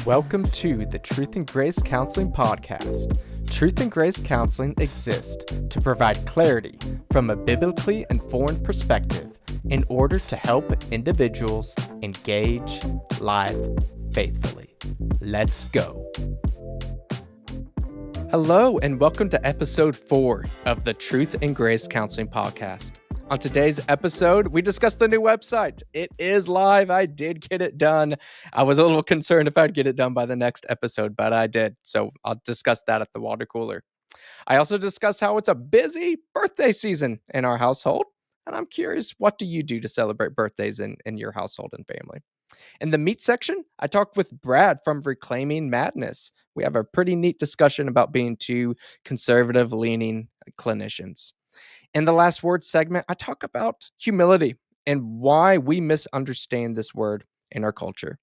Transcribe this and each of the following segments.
Welcome to the Truth and Grace Counseling Podcast. Truth and Grace Counseling exists to provide clarity from a biblically informed perspective in order to help individuals engage life faithfully. Let's go. Hello, and welcome to episode 4 of the Truth and Grace Counseling Podcast. On today's episode, we discussed the new website. It is live. I did get it done. I was a little concerned if I'd get it done by the next episode, but I did. So I'll discuss that at the water cooler. I also discussed how it's a busy birthday season in our household. And I'm curious, what do you do to celebrate birthdays in your household and family? In the meat section, I talked with Brad from Reclaiming Madness. We have a pretty neat discussion about being two conservative-leaning clinicians. In the last word segment, I talk about humility and why we misunderstand this word in our culture.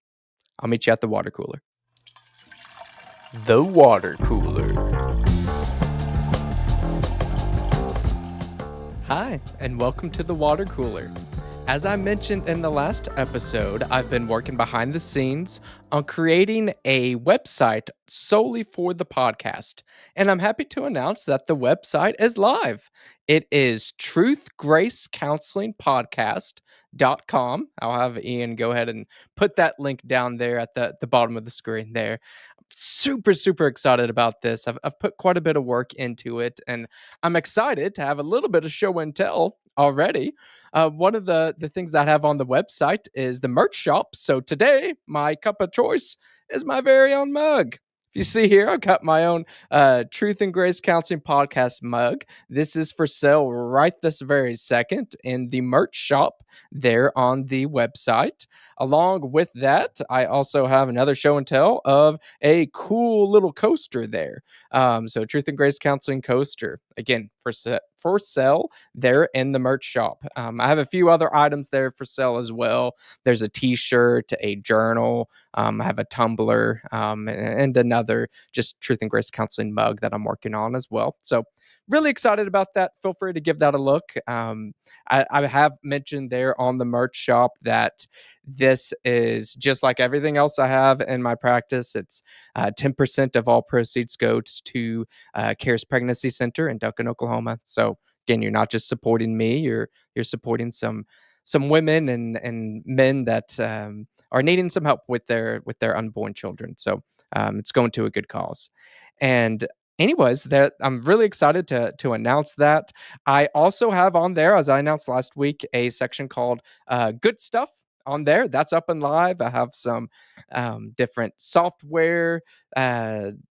I'll meet you at the water cooler. The water cooler. Hi, and welcome to the water cooler. As I mentioned in the last episode, I've been working behind the scenes on creating a website solely for the podcast. And I'm happy to announce that the website is live. It is truthgracecounselingpodcast.com. I'll have Ian go ahead and put that link down there at the bottom of the screen there. Super excited about this. I've put quite a bit of work into it, and I'm excited to have a little bit of show and tell already. One of the things that I have on the website is the merch shop. So today, my cup of choice is my very own mug. If you see here, I've got my own Truth and Grace Counseling Podcast mug. This is for sale right this very second in the merch shop there on the website. Along with that, I also have another show and tell of a cool little coaster there. So Truth and Grace Counseling coaster, again, for sale there in the merch shop. I have a few other items there for sale as well. There's a t-shirt, a journal, I have a tumbler, and another just Truth and Grace Counseling mug that I'm working on as well. So really excited about that. Feel free to give that a look. I have mentioned there on the merch shop that this is just like everything else I have in my practice. It's 10% of all proceeds goes to CARES Pregnancy Center in Duncan, Oklahoma. So again, you're not just supporting me; you're supporting some women and men that are needing some help with their unborn children. So it's going to a good cause. And anyways, that I'm really excited to announce that. I also have on there, as I announced last week, a section called Good Stuff on there. That's up and live. I have some different software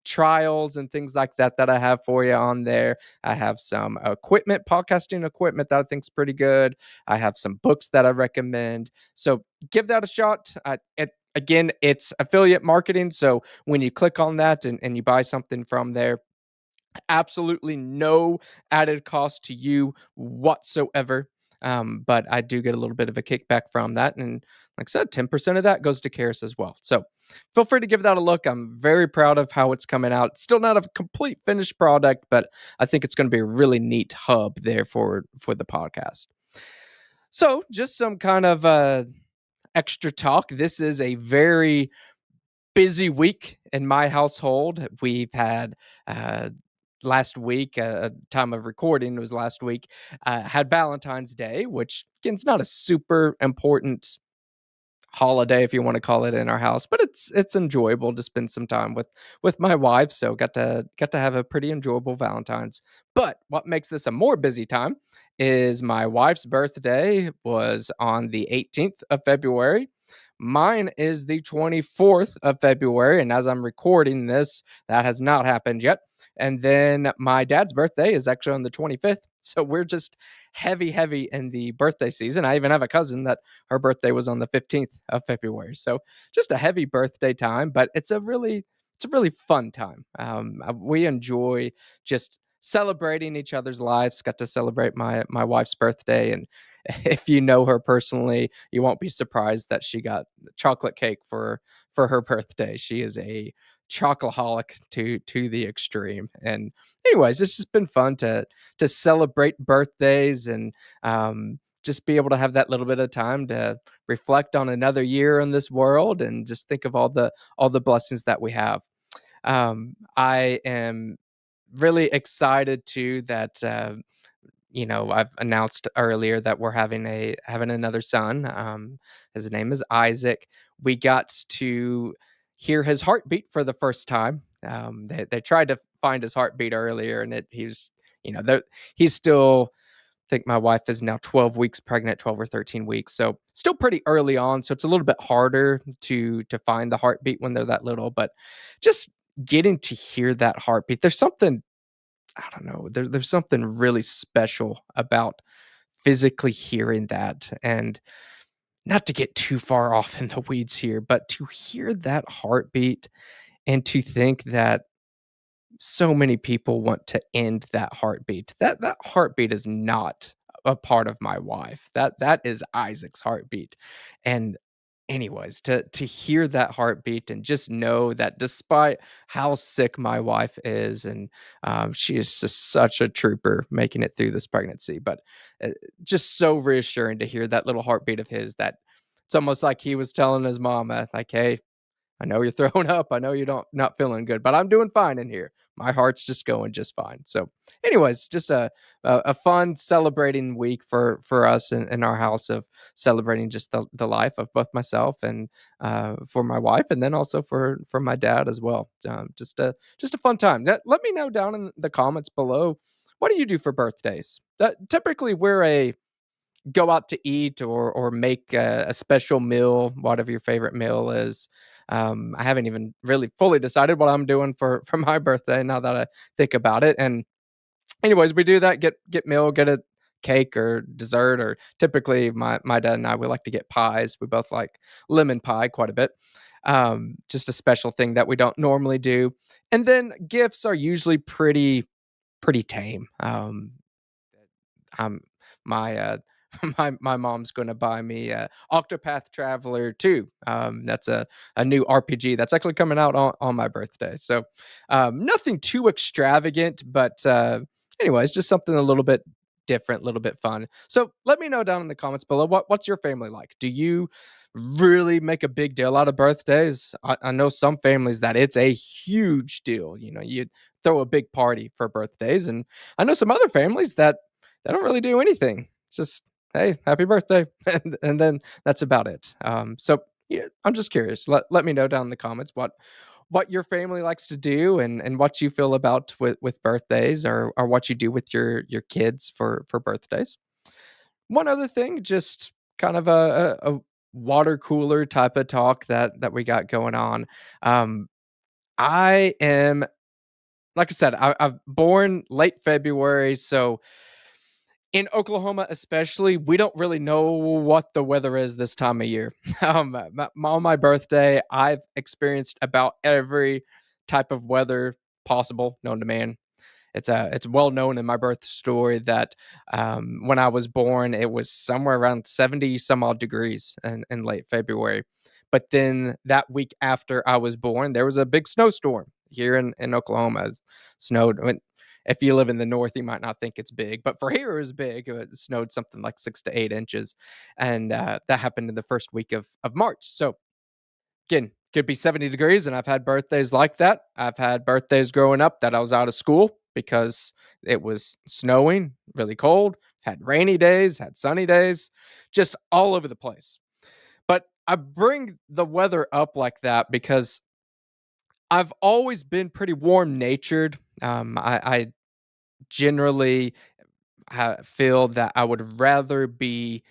trials and things like that I have for you on there. I have some equipment, podcasting equipment that I think is pretty good. I have some books that I recommend. So give that a shot. Again, it's affiliate marketing. So when you click on that and you buy something from there, absolutely no added cost to you whatsoever. But I do get a little bit of a kickback from that. And like I said, 10% of that goes to CARES as well. So feel free to give that a look. I'm very proud of how it's coming out. It's still not a complete finished product, but I think it's going to be a really neat hub there for the podcast. So just some kind of extra talk. This is a very busy week in my household. We've had last week, time of recording was last week, had Valentine's Day, which again, it's not a super important holiday if you want to call it in our house, but it's enjoyable to spend some time with my wife. So got to have a pretty enjoyable Valentine's. But what makes this a more busy time is my wife's birthday was on the 18th of February. Mine is the 24th of February, and as I'm recording this, that has not happened yet. And then my dad's birthday is actually on the 25th. So we're just heavy in the birthday season. I even have a cousin that her birthday was on the 15th of February. So just a heavy birthday time, but it's a really fun time. We enjoy just celebrating each other's lives. Got to celebrate my wife's birthday, and if you know her personally, you won't be surprised that she got chocolate cake for her birthday. She is a chocoholic to the extreme. And anyways, it's just been fun to celebrate birthdays and just be able to have that little bit of time to reflect on another year in this world and just think of all the blessings that we have. I am really excited too that I've announced earlier that we're having another son. His name is Isaac. We got to hear his heartbeat for the first time. They tried to find his heartbeat earlier, and he's still. I think my wife is now 12 weeks pregnant, 12 or 13 weeks. So still pretty early on. So it's a little bit harder to find the heartbeat when they're that little, but just getting to hear that heartbeat, there's something, I don't know, there's something really special about physically hearing that. And not to get too far off in the weeds here, but to hear that heartbeat and to think that so many people want to end that heartbeat. That heartbeat is not a part of my wife. That is Isaac's heartbeat. And anyways, to hear that heartbeat and just know that despite how sick my wife is, and she is just such a trooper making it through this pregnancy, but uh, just so reassuring to hear that little heartbeat of his, that it's almost like he was telling his mama, like, "Hey, I know you're throwing up. I know you're not feeling good, but I'm doing fine in here. My heart's just going just fine." So, anyways, just a fun celebrating week for us in our house, of celebrating just the life of both myself and for my wife, and then also for my dad as well. Just a fun time. Let me know down in the comments below. What do you do for birthdays? Typically, we're a go out to eat or make a special meal, whatever your favorite meal is. I haven't even really fully decided what I'm doing for my birthday now that I think about it. And anyways, we do that. Get meal, get a cake or dessert, or typically my dad and I, we like to get pies. We both like lemon pie quite a bit. Just a special thing that we don't normally do. And then gifts are usually pretty tame. I'm my my mom's gonna buy me Octopath Traveler 2. That's a new RPG that's actually coming out on my birthday. So nothing too extravagant, but anyways, just something a little bit different, a little bit fun. So let me know down in the comments below, what's your family like? Do you really make a big deal out of birthdays? I know some families that it's a huge deal. You throw a big party for birthdays, and I know some other families that they don't really do anything. It's just, hey, happy birthday, and then that's about it. So yeah, I'm just curious. Let me know down in the comments what your family likes to do, and what you feel about with birthdays, or what you do with your kids for birthdays. One other thing, just kind of a water cooler type of talk that we got going on. Um, I am, like I said, I've born late February, so in Oklahoma, especially, we don't really know what the weather is this time of year. On my birthday, I've experienced about every type of weather possible known to man. It's well known in my birth story that when I was born, it was somewhere around 70 some odd degrees in late February. But then that week after I was born, there was a big snowstorm here in Oklahoma. It snowed. I mean, if you live in the north, you might not think it's big, but for here it was big. It snowed something like 6 to 8 inches, and that happened in the first week of March. So again, could be 70 degrees, and I've had birthdays like that. I've had birthdays growing up that I was out of school because it was snowing, really cold. Had rainy days, had sunny days, just all over the place. But I bring the weather up like that because I've always been pretty warm natured. I generally feel that I would rather be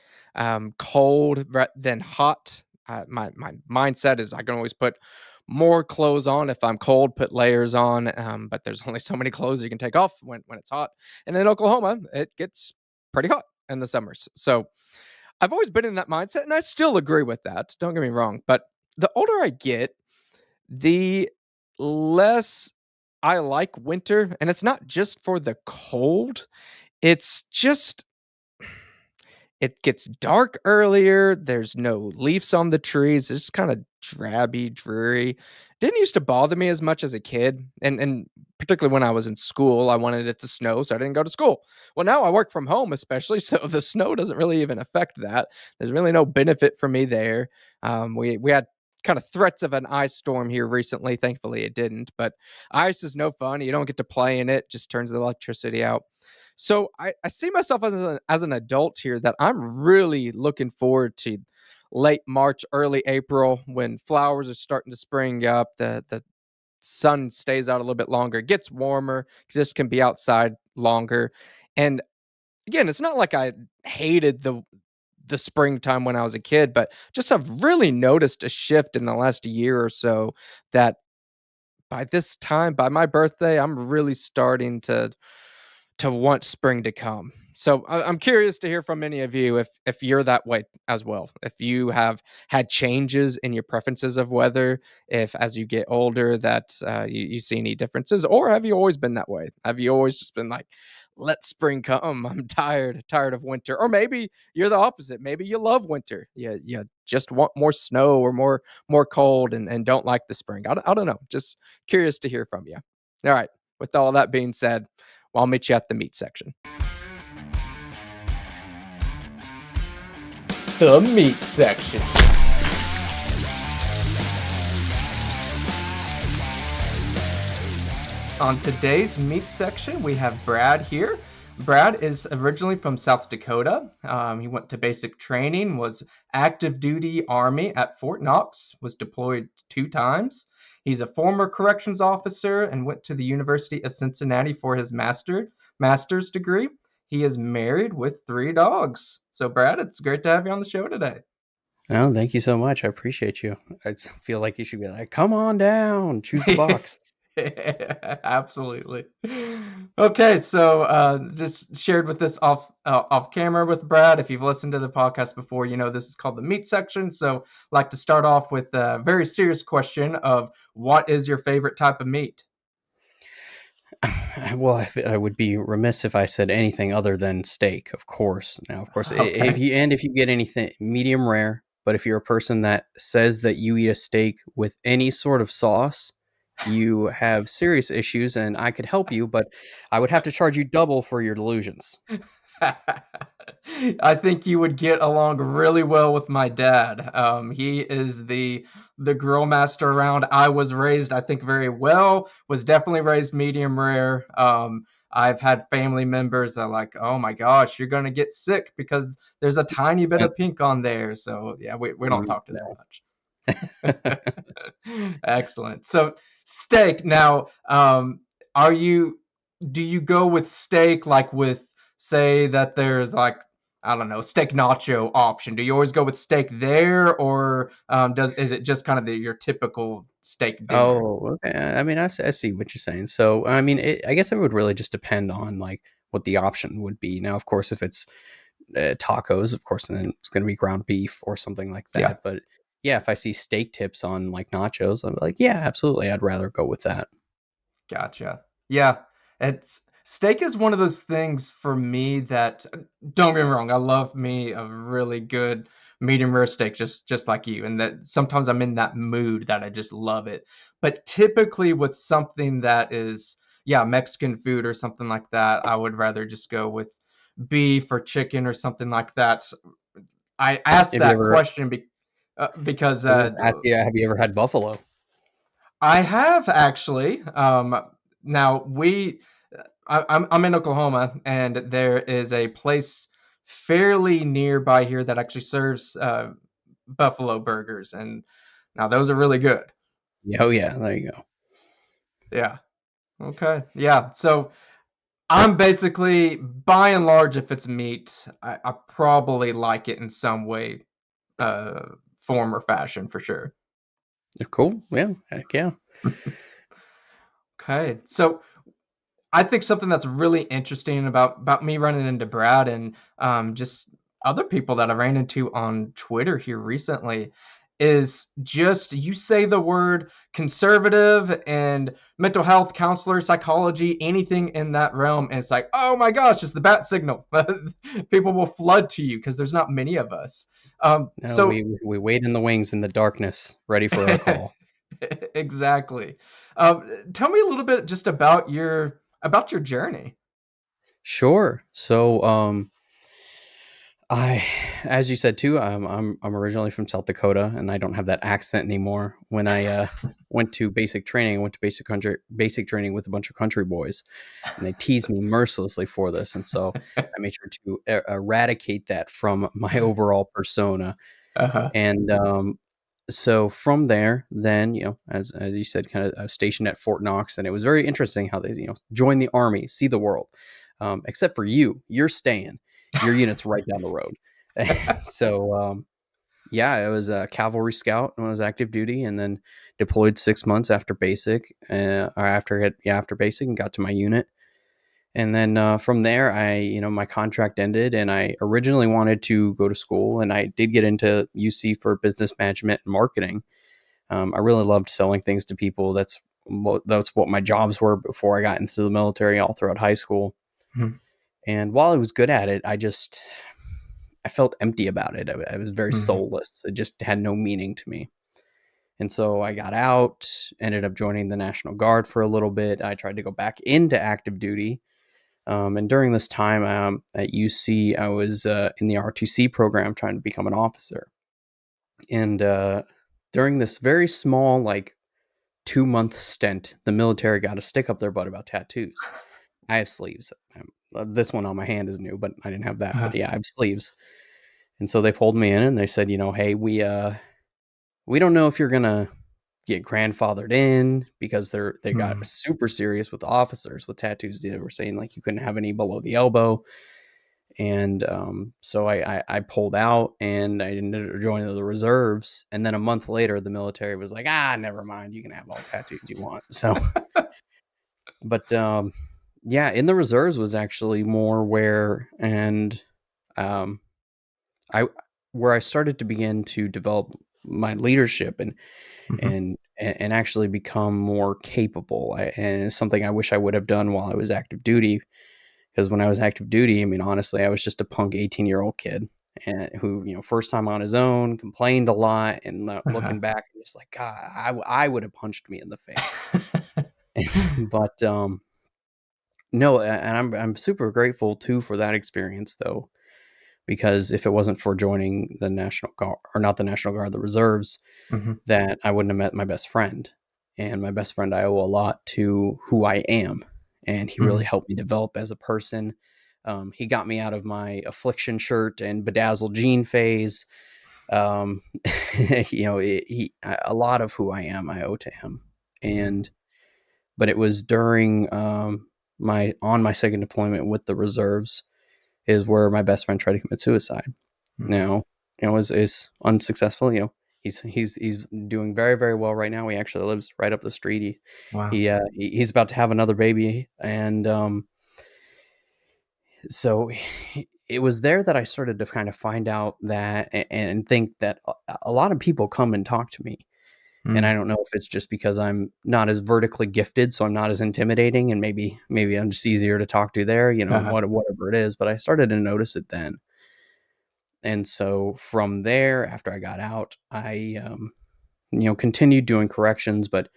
cold than hot. My mindset is I can always put more clothes on if I'm cold, put layers on, but there's only so many clothes you can take off when it's hot. And in Oklahoma, it gets pretty hot in the summers. So I've always been in that mindset, and I still agree with that. Don't get me wrong. But the older I get, the less I like winter. And it's not just for the cold, it's just it gets dark earlier, there's no leaves on the trees, it's kinda drabby, dreary. Didn't used to bother me as much as a kid, and particularly when I was in school, I wanted it to snow, so I didn't go to school. Well, now I work from home, especially, so the snow doesn't really even affect that. There's really no benefit for me there. We had kind of threats of an ice storm here recently. Thankfully, it didn't. But ice is no fun. You don't get to play in it. Just turns the electricity out. So I see myself as an adult here that I'm really looking forward to late March, early April when flowers are starting to spring up. The sun stays out a little bit longer, gets warmer, just can be outside longer. And again, it's not like I hated the springtime when I was a kid, but just have really noticed a shift in the last year or so that by this time, by my birthday, I'm really starting to want spring to come. So I'm curious to hear from any of you if you're that way as well. If you have had changes in your preferences of weather, if as you get older that you see any differences, or have you always been that way? Have you always just been like, let spring come? I'm tired of winter. Or maybe you're the opposite. Maybe you love winter. You just want more snow or more cold and don't like the spring. I don't know. Just curious to hear from you. All right. With all that being said, well, I'll meet you at the meat section. The meat section. On today's meat section, we have Brad here. Brad is originally from South Dakota. He went to basic training, was active duty Army at Fort Knox, was deployed 2 times. He's a former corrections officer and went to the University of Cincinnati for his master's degree. He is married with 3 dogs. So, Brad, it's great to have you on the show today. Oh, thank you so much. I appreciate you. I feel like you should be like, come on down, choose the box. Absolutely. Okay, so just shared with this off camera with Brad. If you've listened to the podcast before, you know this is called the meat section. So, I'd like to start off with a very serious question of what is your favorite type of meat? Well, I would be remiss if I said anything other than steak, of course. Now, of course, Okay. if you get anything medium rare, but if you're a person that says that you eat a steak with any sort of sauce, you have serious issues, and I could help you, but I would have to charge you double for your delusions. I think you would get along really well with my dad. He is the grill master around. I was raised, I think, very well. Was definitely raised medium rare. I've had family members that are like, oh my gosh, you're gonna get sick because there's a tiny bit Uh, of pink on there. So yeah, we don't talk to them no. much. Excellent. So steak. Now, are you do you go with steak like with say that there's like I don't know steak nacho option? Do you always go with steak there, or does is it just kind of your typical steak dinner? Oh, okay. I mean, I see what you're saying. So, I mean, I guess it would really just depend on like what the option would be. Now, of course, if it's tacos, of course, then it's going to be ground beef or something like Yeah, that. But yeah, if I see steak tips on like nachos, I'm like, yeah, absolutely, I'd rather go with that. gotcha. Yeah, it's steak is one of those things for me that don't get me wrong, I love me a really good medium rare steak just like you, and that sometimes I'm in that mood that I just love it. But typically with something that is yeah, Mexican food or something like that, I would rather just go with beef or chicken or something like that. I asked Have you that ever? question because I was going to ask you, have you ever had buffalo? I have actually. Now I'm in Oklahoma, and there is a place fairly nearby here that actually serves buffalo burgers, and now those are really good. Yeah, oh yeah, there you go. Yeah. Okay. Yeah. So I'm basically, by and large, if it's meat, I probably like it in some way, uh, form or fashion for sure. Cool. Yeah, heck yeah. Okay. So I think something that's really interesting about me running into Brad and just other people that I ran into on Twitter here recently is just you say the word conservative and mental health counselor, psychology, anything in that realm, and it's like, oh my gosh, it's the bat signal. People will flood to you because there's not many of us. No, So we wait in the wings in the darkness, ready for our call. Exactly. Tell me a little bit just about your journey. Sure. So, I, as you said too, I'm originally from South Dakota, and I don't have that accent anymore. When I went to basic training, I went to basic training with a bunch of country boys, and they teased me mercilessly for this, and so I made sure to eradicate that from my overall persona. Uh-huh. And so from there, then as you said, kind of I was stationed at Fort Knox, and it was very interesting how they join the army, see the world. Except for you're staying. Your unit's right down the road. So yeah, I was a cavalry scout when I was active duty, and then deployed 6 months after basic, or after basic, and got to my unit. And then from there, my contract ended, and I originally wanted to go to school, and I did get into UC for business management and marketing. I really loved selling things to people. That's what my jobs were before I got into the military, all throughout high school. Mhm, And while I was good at it, I felt empty about it. I was very mhm, soulless. It just had no meaning to me. And so I got out, ended up joining the National Guard for a little bit. I tried to go back into active duty. And during this time at UC, I was in the RTC program trying to become an officer. And during this very small, like 2 month stint, the military got a stick up their butt about tattoos. I have sleeves. This one on my hand is new, but I didn't have that. But uh-huh, yeah, I have sleeves. And so they pulled me in and they said, hey, we don't know if you're gonna get grandfathered in because they got mhm. super serious with the officers with tattoos. They were saying like you couldn't have any below the elbow. And so I pulled out and I ended up joining the reserves. And then a month later, the military was like, never mind, you can have all the tattoos you want. So, but yeah, in the reserves was actually more um, I where I started to begin to develop my leadership Mhm, and actually become more capable. And it's something I wish I would have done while I was active duty. Because when I was active duty, I mean, honestly, I was just a punk 18-year-old kid and who, first time on his own, complained a lot, and uh-huh. looking back, I'm just like, God, I would have punched me in the face. But no, and I'm super grateful too for that experience though, because if it wasn't for joining the National Guard, or not the National Guard, the reserves, Mhm, that I wouldn't have met my best friend. And my best friend, I owe a lot to who I am. And he really mhm. helped me develop as a person. He got me out of my affliction shirt and bedazzled jean phase. Um, a lot of who I am, I owe to him. And, but it was during my second deployment with the reserves is where my best friend tried to commit suicide. Mhm. Now, is unsuccessful. He's doing very very well right now. He actually lives right up the street. Wow. He's about to have another baby, and so it was there that I started to kind of find out that and think that a lot of people come and talk to me. And I Mm, don't know if it's just because I'm not as vertically gifted, so I'm not as intimidating, and maybe I'm just easier to talk to there, uh-huh. whatever it is. But I started to notice it then. And so from there, after I got out, I continued doing corrections, but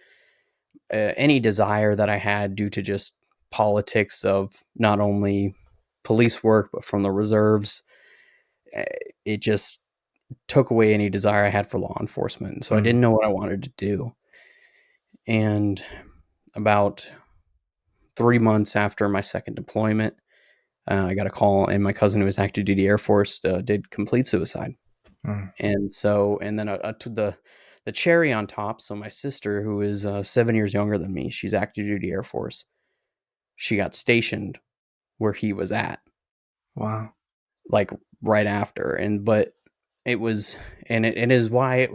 any desire that I had due to just politics of not only police work but from the reserves, eh, it just took away any desire I had for law enforcement. So I Mm, didn't know what I wanted to do. And about 3 months after my second deployment, I got a call, and my cousin, who was active duty Air Force, did complete suicide. mm. And then to the cherry on top, so my sister, who is 7 years younger than me, she's active duty Air Force. She got stationed where he was at, Wow. like right after. And but it was, and it is why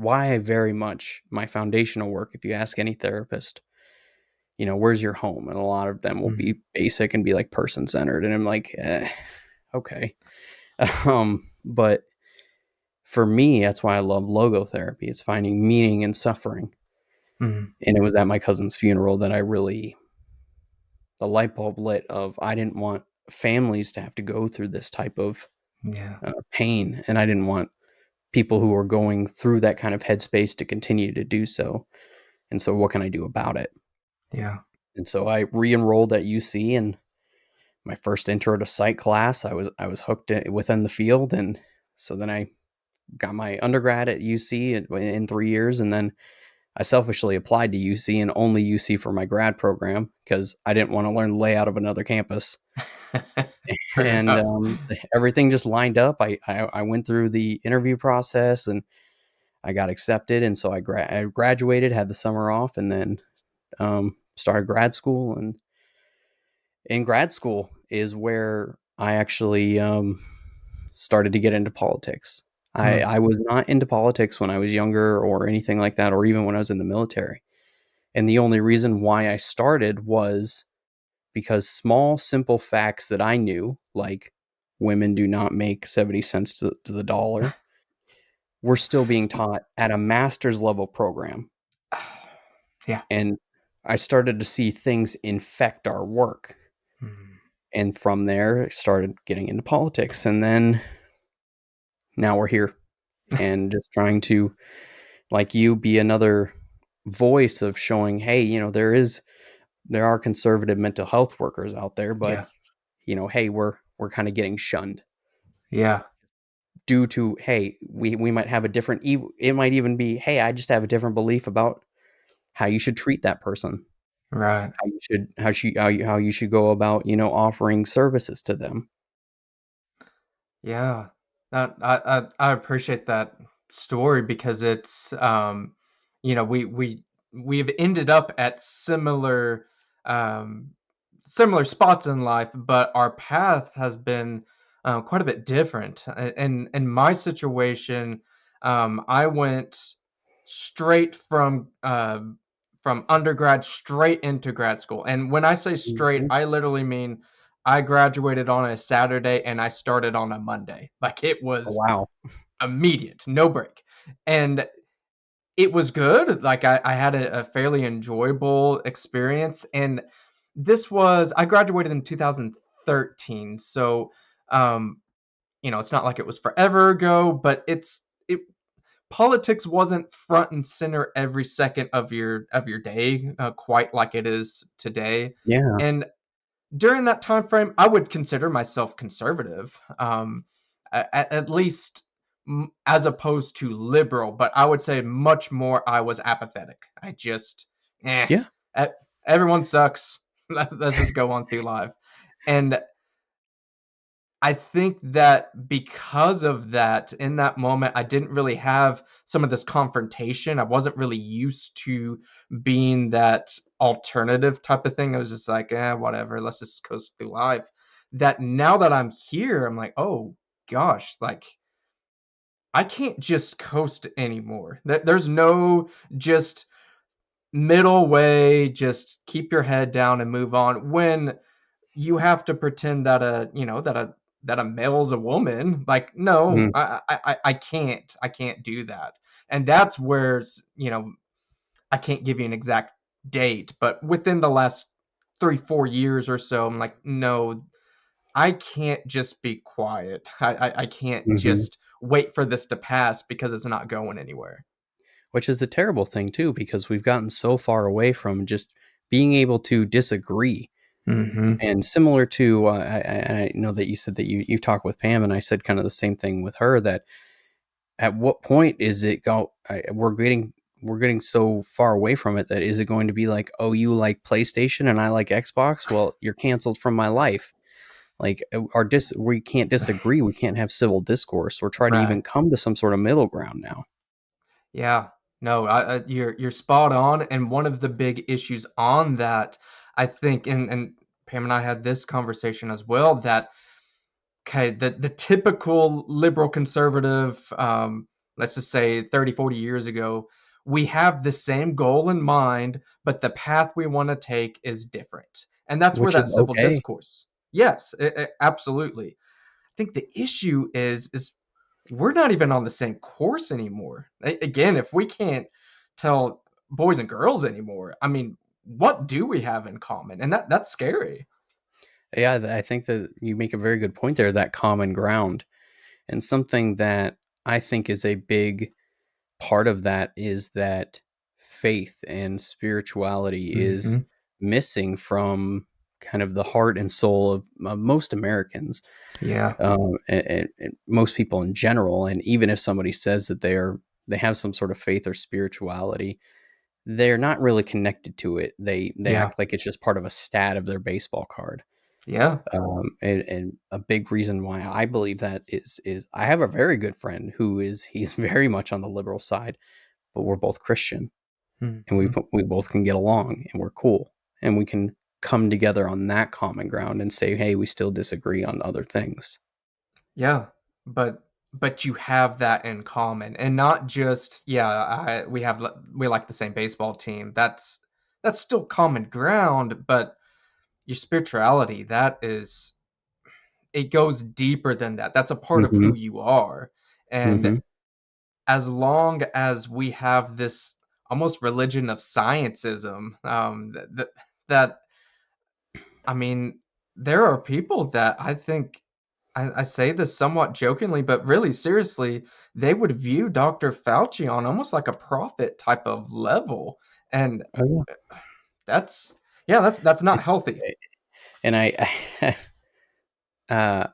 I very much my foundational work. If you ask any therapist, where's your home, and a lot of them will Mhm, be basic and be like person centered, and I'm like, okay, but for me, that's why I love logotherapy. It's finding meaning in suffering. mhm. And it was at my cousin's funeral that the light bulb lit of I didn't want families to have to go through this type of Yeah. pain. And I didn't want people who are going through that kind of headspace to continue to do so. And so what can I do about it? Yeah. And so I re-enrolled at UC, and my first intro to psych class, I was hooked within the field. And so then I got my undergrad at UC in 3 years, and then I selfishly applied to UC and only UC for my grad program because I didn't want to learn the layout of another campus. Fair And enough. everything just lined up. I went through the interview process and I got accepted, and so I graduated, had the summer off, and then started grad school. And in grad school is where I actually started to get into politics. I, Hmm. I was not into politics when I was younger or anything like that, or even when I was in the military. And the only reason why I started was because small, simple facts that I knew, like women do not make 70 cents to the dollar, were still being taught at a master's level program. Yeah. And I started to see things infect our work. Hmm. And from there, I started getting into politics. And then now we're here and just trying to, like you, be another voice of showing, hey, there are conservative mental health workers out there, but Yeah. hey, we're kind of getting shunned Yeah. due to, hey, we might have a different it might even be, hey, I just have a different belief about how you should treat that person, Right. how you should go about offering services to them. Yeah. I appreciate that story because it's we've ended up at um similar spots in life, but our path has been quite a bit different. In my situation, I went straight from undergrad straight into grad school. And when I say straight, Mhm. I literally mean I graduated on a Saturday and I started on a Monday. Like it Oh, was wow. immediate, no break. And it was good. Like I had a fairly enjoyable experience. And I graduated in 2013. So, um, it's not like it was forever ago, but it politics wasn't front and center every second of your day, quite like it is today. Yeah. And during that time frame, I would consider myself conservative, at least as opposed to liberal. But I would say much more I was apathetic. I just, eh, Yeah. e- everyone sucks. Let's just go on through life. And I think that because of that, in that moment, I didn't really have some of this confrontation. I wasn't really used to being that alternative type of thing. I was just like, whatever, let's just coast through life. That now that I'm here, I'm like, oh gosh, like I can't just coast anymore. There's no just middle way, just keep your head down and move on when you have to pretend that a male's a woman. Like, no, Mhm. I can't do that. And that's where I can't give you an exact date, but within the last 3 4 years or so, I'm like, no, I can't just be quiet. I can't Mhm. just wait for this to pass because it's not going anywhere. Which is a terrible thing too, because we've gotten so far away from just being able to disagree. Hmm. And similar to, I know that you said that you talked with Pam, and I said kind of the same thing with her. That at what point is it go? We're getting so far away from it that is it going to be like, oh, you like PlayStation and I like Xbox? Well, you're canceled from my life. Like we can't disagree. We can't have civil discourse or try to Right. even come to some sort of middle ground now. Yeah. No, you're spot on, and one of the big issues on that, I think, and Pam and I had this conversation as well, that okay, the typical liberal conservative, let's just say 30 40 years ago, we have the same goal in mind, but the path we want to take is different. And that's where Which is that civil okay. discourse. Yes, absolutely. I think the issue is we're not even on the same course anymore. Again, if we can't tell boys and girls anymore, I mean, what do we have in common? And that's scary. Yeah, I think that you make a very good point there, that common ground. And something that I think is a big part of that is that faith and spirituality is Mhm. missing from kind of the heart and soul of most Americans, Yeah. and most people in general. And even if somebody says that they have some sort of faith or spirituality, they're not really connected to it. They Yeah. act like it's just part of a stat of their baseball card. Yeah. And a big reason why I believe that is I have a very good friend who is he's very much on the liberal side, but we're both Christian, and Mhm. we both can get along, and we're cool, and we can come together on that common ground and say, hey, we still disagree on other things. Yeah, but you have that in common, and not just, yeah, we like the same baseball team. That's still common ground, but your spirituality, that is, it goes deeper than that. That's a part of Hmm. who you are. And Hmm. as long as we have this almost religion of scientism, that I mean, there are people that I think, I say this somewhat jokingly, but really seriously, they would view Dr. Fauci on almost like a prophet type of level, and Oh yeah, that's, yeah, that's not it's healthy. and uh,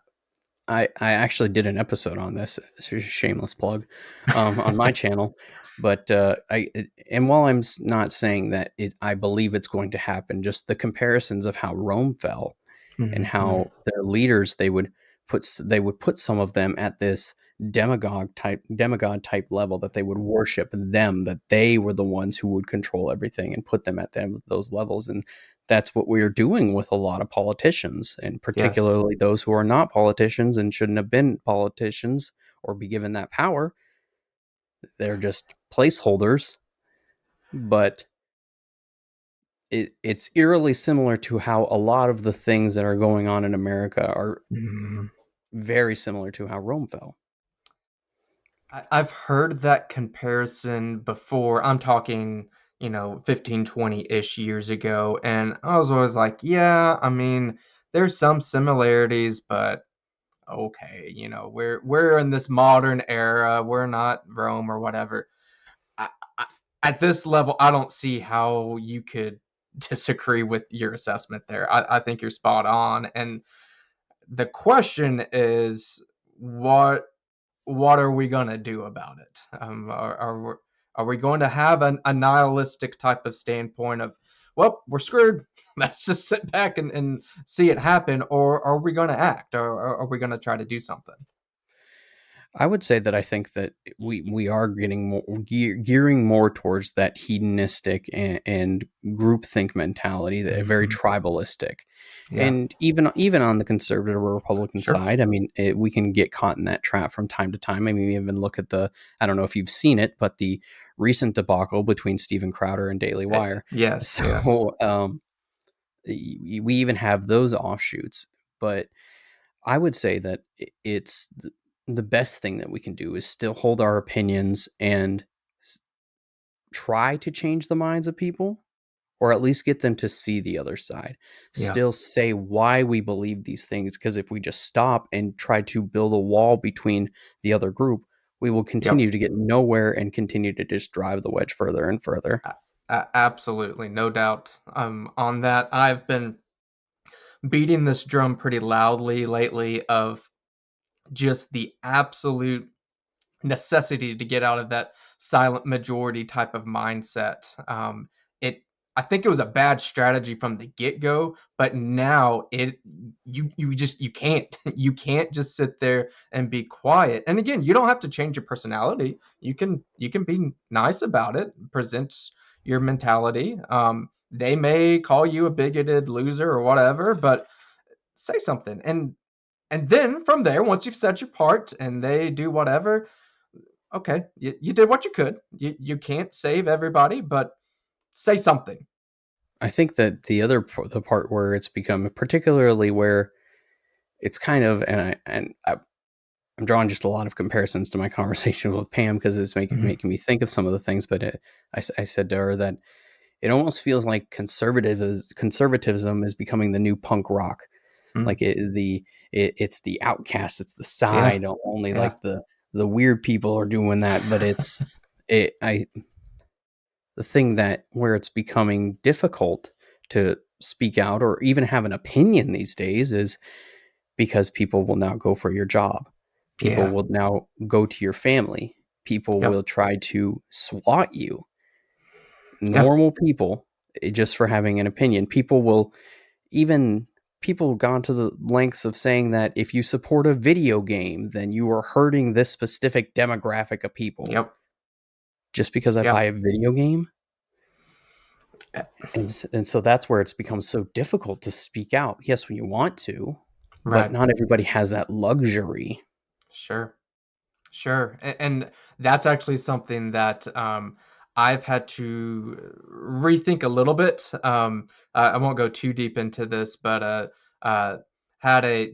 I actually did an episode on this. It's a shameless plug, on my channel. But and while not saying that I believe it's going to happen, just the comparisons of how Rome fell and Mhm. how their leaders they would put some of them at this demigod type level, that they would worship them, that they were the ones who would control everything and put them at those levels. And that's what we're doing with a lot of politicians, and Yes. particularly those who are not politicians and shouldn't have been politicians or be given that power. They're just placeholders. But it's eerily similar to how a lot of the things that are going on in America are Mhm. very similar to how Rome fell. I've heard that comparison before. I'm talking, 15, 20-ish years ago, and I was always like, yeah, I mean, there's some similarities, but okay, we're in this modern era. We're not Rome or whatever. I, I, at this level, I don't see how you could disagree with your assessment there. I think you're spot on. And the question is, what what are we gonna do about it? Are we going to have a nihilistic type of standpoint of, well, we're screwed. Let's just sit back and see it happen, or are we going to act, or are we going to try to do something? I would say that I think that we are getting gearing more towards that hedonistic and groupthink mentality, that very Mhm. tribalistic. Yeah, And even on the conservative or Republican sure. side, I mean, we can get caught in that trap from time to time. I mean, even look at I don't know if you've seen it, but the recent debacle between Steven Crowder and Daily Wire. Yes, yes. So we even have those offshoots. But I would say that it's the best thing that we can do is still hold our opinions and try to change the minds of people, or at least get them to see the other side. Yeah, Still say why we believe these things, because if we just stop and try to build a wall between the other group, we will yep. continue to get nowhere and continue to just drive the wedge further and further. Absolutely, no doubt. On that, I've been beating this drum pretty loudly lately of just the absolute necessity to get out of that silent majority type of mindset. It I think it was a bad strategy from the get-go, but now you can't you can't just sit there and be quiet. And again, you don't have to change your personality. You can be nice about it, present your mentality. They may call you a bigoted loser or whatever, but say something. And then from there, once you've said your part and they do whatever, okay, you did what you could. You can't save everybody, but say something. I think that the part where it's become particularly where it's kind of I'm drawing just a lot of comparisons to my conversation with Pam, because it's Mhm. making me think of some of the things. But I said to her that it almost feels like conservatism is becoming the new punk rock. Mm. Like it's the outcast, it's the Yeah, side only, yeah. like the weird people are doing that, but it I the thing that where it's becoming difficult to speak out or even have an opinion these days is because people will now go for your job. People Yeah. will now go to your family. People Yep. will try to swat you. Yeah. Normal people, just for having an opinion. People will even people have gone to the lengths of saying that if you support a video game, then you are hurting this specific demographic of people Yep. just because I buy Yep. a video game. Eh, And so that's where it's become so difficult to speak out. Yes, when you want to, but Right. not everybody has that luxury. Sure. Sure. And that's actually something that I've had to rethink a little bit. I won't go too deep into this, but uh, had a,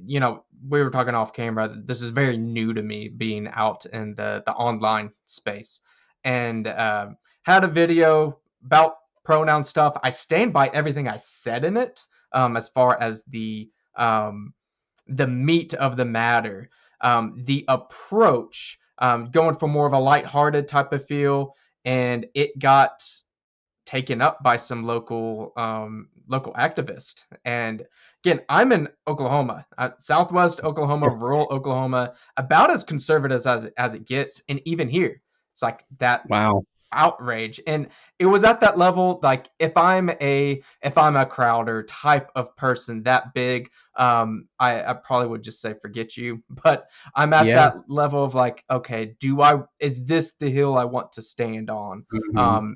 we were talking off camera. This is very new to me being out in the online space, and had a video about pronoun stuff. I stand by everything I said in it, as far as the meat of the matter, the approach, going for more of a lighthearted type of feel, and it got taken up by some local activist. And again, I'm in Oklahoma, Southwest Oklahoma, rural Oklahoma, about as conservative as it gets, and even here, it's like that Wow. outrage. And it was at that level, like if I'm a Crowder type of person that big, I probably would just say forget you. But I'm at Yeah. that level of like, okay, is this the hill I want to stand Mhm.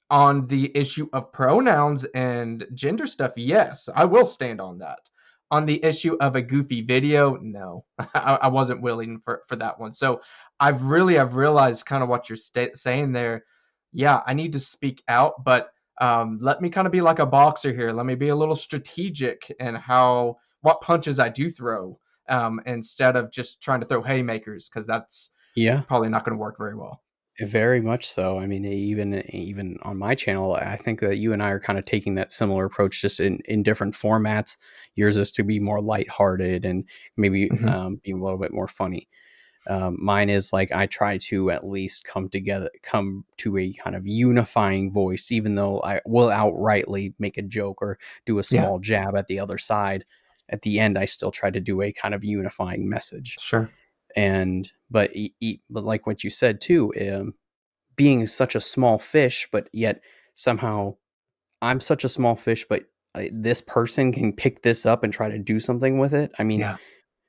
on the issue of pronouns and gender stuff? Yes, I will stand on that. On the issue of a goofy video, no, I wasn't willing for that one. So I've realized kind of what you're saying there. Yeah, I need to speak out, but let me kind of be like a boxer here. Let me be a little strategic in what punches I do throw, instead of just trying to throw haymakers, because that's Yeah. probably not going to work very well. Very much so. I mean, even on my channel, I think that you and I are kind of taking that similar approach, just in different formats. Yours is to be more lighthearted and maybe Hmm. be a little bit more funny. Mine is like I try to at least come to a kind of unifying voice, even though I will outrightly make a joke or do a Yeah, small jab at the other side. At the end, I still try to do a kind of unifying message. sure. And but like what you said too, being such a small fish, but yet somehow I'm such a small fish, but this person can pick this up and try to do something with it. I mean, Yeah.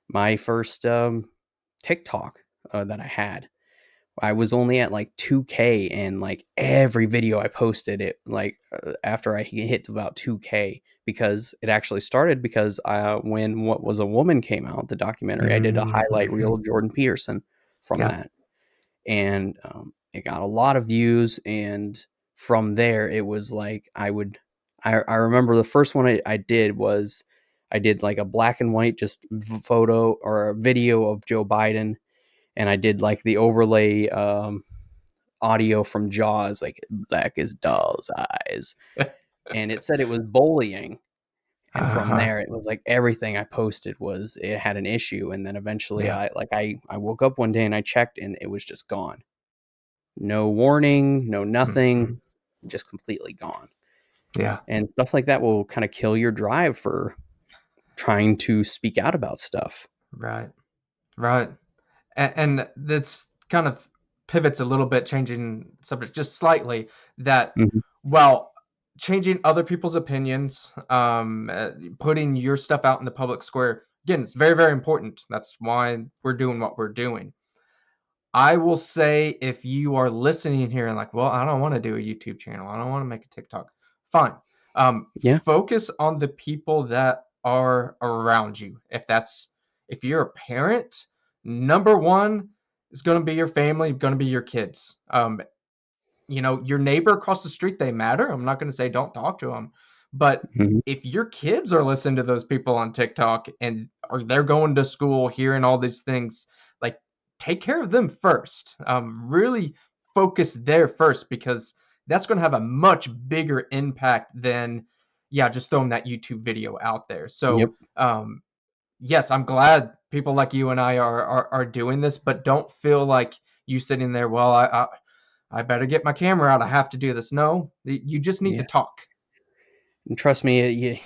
my first TikTok that I had, I was only at like 2K, and like every video I posted it like after I hit about 2K, because it actually started because when What Was a Woman came out, the documentary, I did a highlight reel Mhm. of Jordan Peterson from Yeah. that, and it got a lot of views. And from there, it was like I remember the first one I did was I did like a black and white just photo or a video of Joe Biden, and I did like the overlay audio from Jaws, like black as doll's eyes, and it said it was bullying. And from Uh-huh. there, it was like everything I posted was it had an issue. And then eventually, Yeah. I woke up one day and I checked, and it was just gone. No warning, no nothing, Mhm. just completely gone. Yeah. And stuff like that will kind of kill your drive for trying to speak out about stuff. Right. Right. And that's kind of pivots a little bit, changing subject just slightly, that Mhm. while changing other people's opinions, putting your stuff out in the public square, again, it's very, very important. That's why we're doing what we're doing. I will say, if you are listening here and like, well, I don't want to do a YouTube channel, I don't want to make a TikTok, fine. Yeah. Focus on the people that are around you. If you're a parent, number one is going to be your family, going to be your kids. Your neighbor across the street, they matter. I'm not going to say don't talk to them, but Mhm. if your kids are listening to those people on TikTok and or they're going to school hearing all these things, like, take care of them first. Really focus there first, because that's going to have a much bigger impact than, yeah, just throwing that YouTube video out there. So Yep. yes, I'm glad people like you and I are doing this, but don't feel like you sitting there, well, I better get my camera out. I have to do this. No, you just need to Yeah. talk. And trust me, you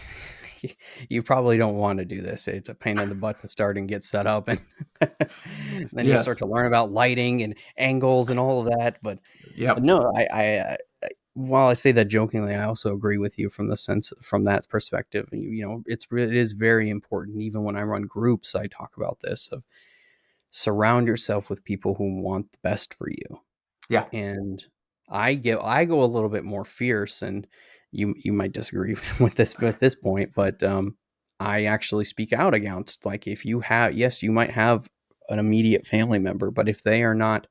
you probably don't want to do this. It's a pain in the butt to start and get set up, and then you start Yes. to learn about lighting and angles and all of that. But Yep. no, while I say that jokingly, I also agree with you from that perspective. You know, it is very important. Even when I run groups, I talk about this of surround yourself with people who want the best for you. Yeah. And I go a little bit more fierce, and you might disagree with this point, but I actually speak out against, like, if you have, yes, you might have an immediate family member, but if they are not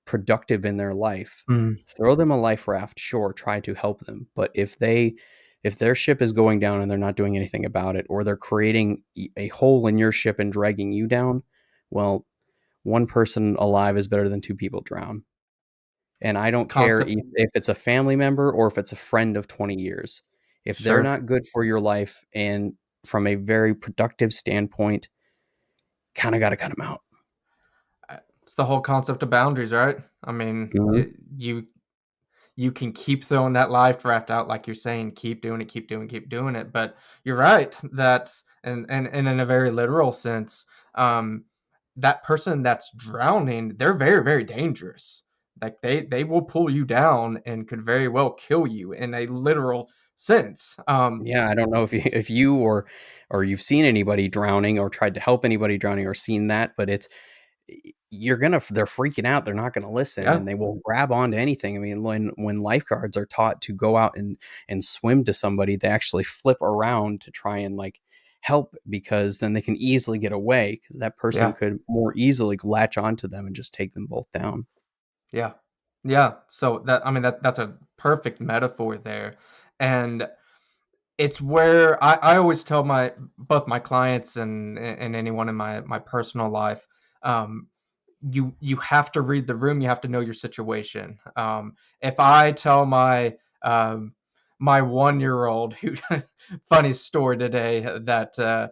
productive in their life, Mm, throw them a life raft. Sure, try to help them, but if their ship is going down and they're not doing anything about it, or they're creating a hole in your ship and dragging you down, well, one person alive is better than two people drown. And I don't care concept. if it's a family member or if it's a friend of 20 years. If they're Sure. not good for your life and from a very productive standpoint, kind of got to cut them out. It's the whole concept of boundaries, right? I mean, Mhm. you can keep throwing that life draft out like you're saying, keep doing it, keep doing it. But you're right that, and in a very literal sense, um, that person that's drowning, they're very, very dangerous. Like they will pull you down and could very well kill you in a literal sense. Yeah, I don't know if you or you've seen anybody drowning or tried to help anybody drowning or seen that, but they're freaking out. They're not going to listen, Yeah, and they will grab onto anything. I mean, when lifeguards are taught to go out and swim to somebody, they actually flip around to try and, like, help, because then they can easily get away, because that person yeah, could more easily latch onto them and just take them both down. yeah, yeah. So that, I mean, that's a perfect metaphor there, and it's where I always tell my both my clients and anyone in my personal life, um, you have to read the room, you have to know your situation. If I tell my 1-year-old who funny story today that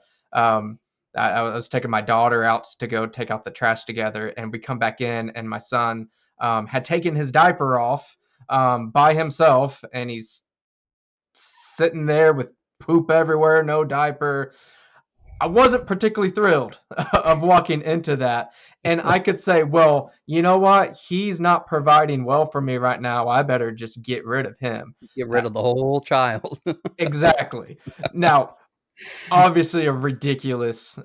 I was taking my daughter out to go take out the trash together, and we come back in, and my son had taken his diaper off by himself, and he's sitting there with poop everywhere, no diaper. I wasn't particularly thrilled of walking into that. And I could say, well, you know what? He's not providing well for me right now. I better just get rid of him. Get Uh, rid of the whole child. exactly. Now, obviously, a ridiculous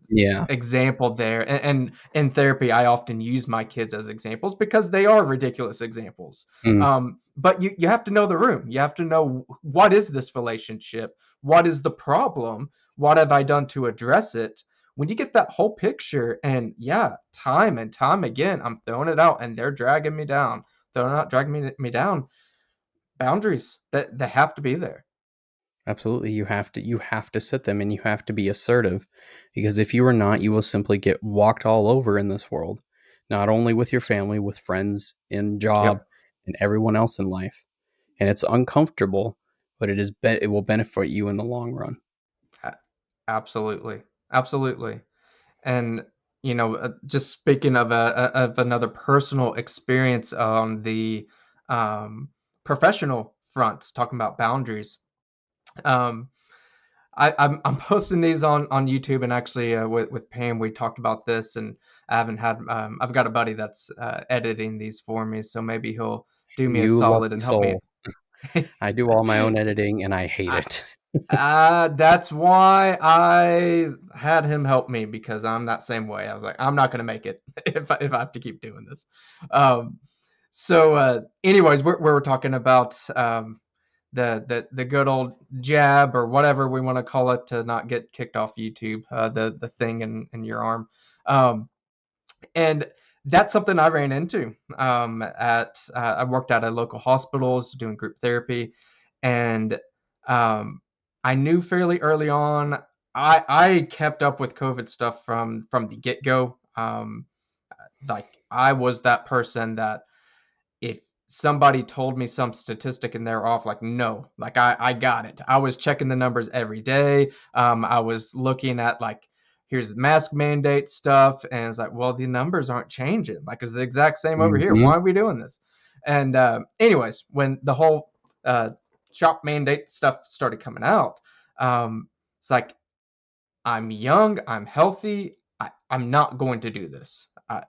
Yeah. example there. And in therapy, I often use my kids as examples because they are ridiculous examples. Mm. But you have to know the room. You have to know, what is this relationship? What is the problem? What have I done to address it? When you get that whole picture, and yeah, time and time again, I'm throwing it out and they're dragging me down. They're not dragging me down. Boundaries that they have to be there. Absolutely. You have to sit them, and you have to be assertive, because if you are not, you will simply get walked all over in this world, not only with your family, with friends, in job, Yep. and everyone else in life. And it's uncomfortable, but it will benefit you in the long run. A- Absolutely. Absolutely. And just speaking of another personal experience on the um, professional front, talking about boundaries. Um, I'm posting these on YouTube, and actually with Pam we talked about this, and I haven't had I've got a buddy that's editing these for me, so maybe he'll do me a You solid lucky and help me. soul. I do all my own editing, and I hate it. That's why I had him help me, because I'm that same way. I was like, I'm not gonna make it if I have to keep doing this. Um, anyways, we're talking about the good old jab, or whatever we want to call it, to not get kicked off YouTube. The thing in your arm, um, and that's something I ran into. At I worked at a local hospitals doing group therapy, and um, I knew fairly early on. I kept up with COVID stuff from the get go. Like, I was that person that, if somebody told me some statistic and they're off, like, no, like, I got it. I was checking the numbers every day. I was looking at, like, here's the mask mandate stuff, and it's like, well, the numbers aren't changing. Like, it's the exact same over here. Mhm. Why are we doing this? And anyways, when the whole shop mandate stuff started coming out, it's like, I'm young, I'm healthy, I'm not going to do this. I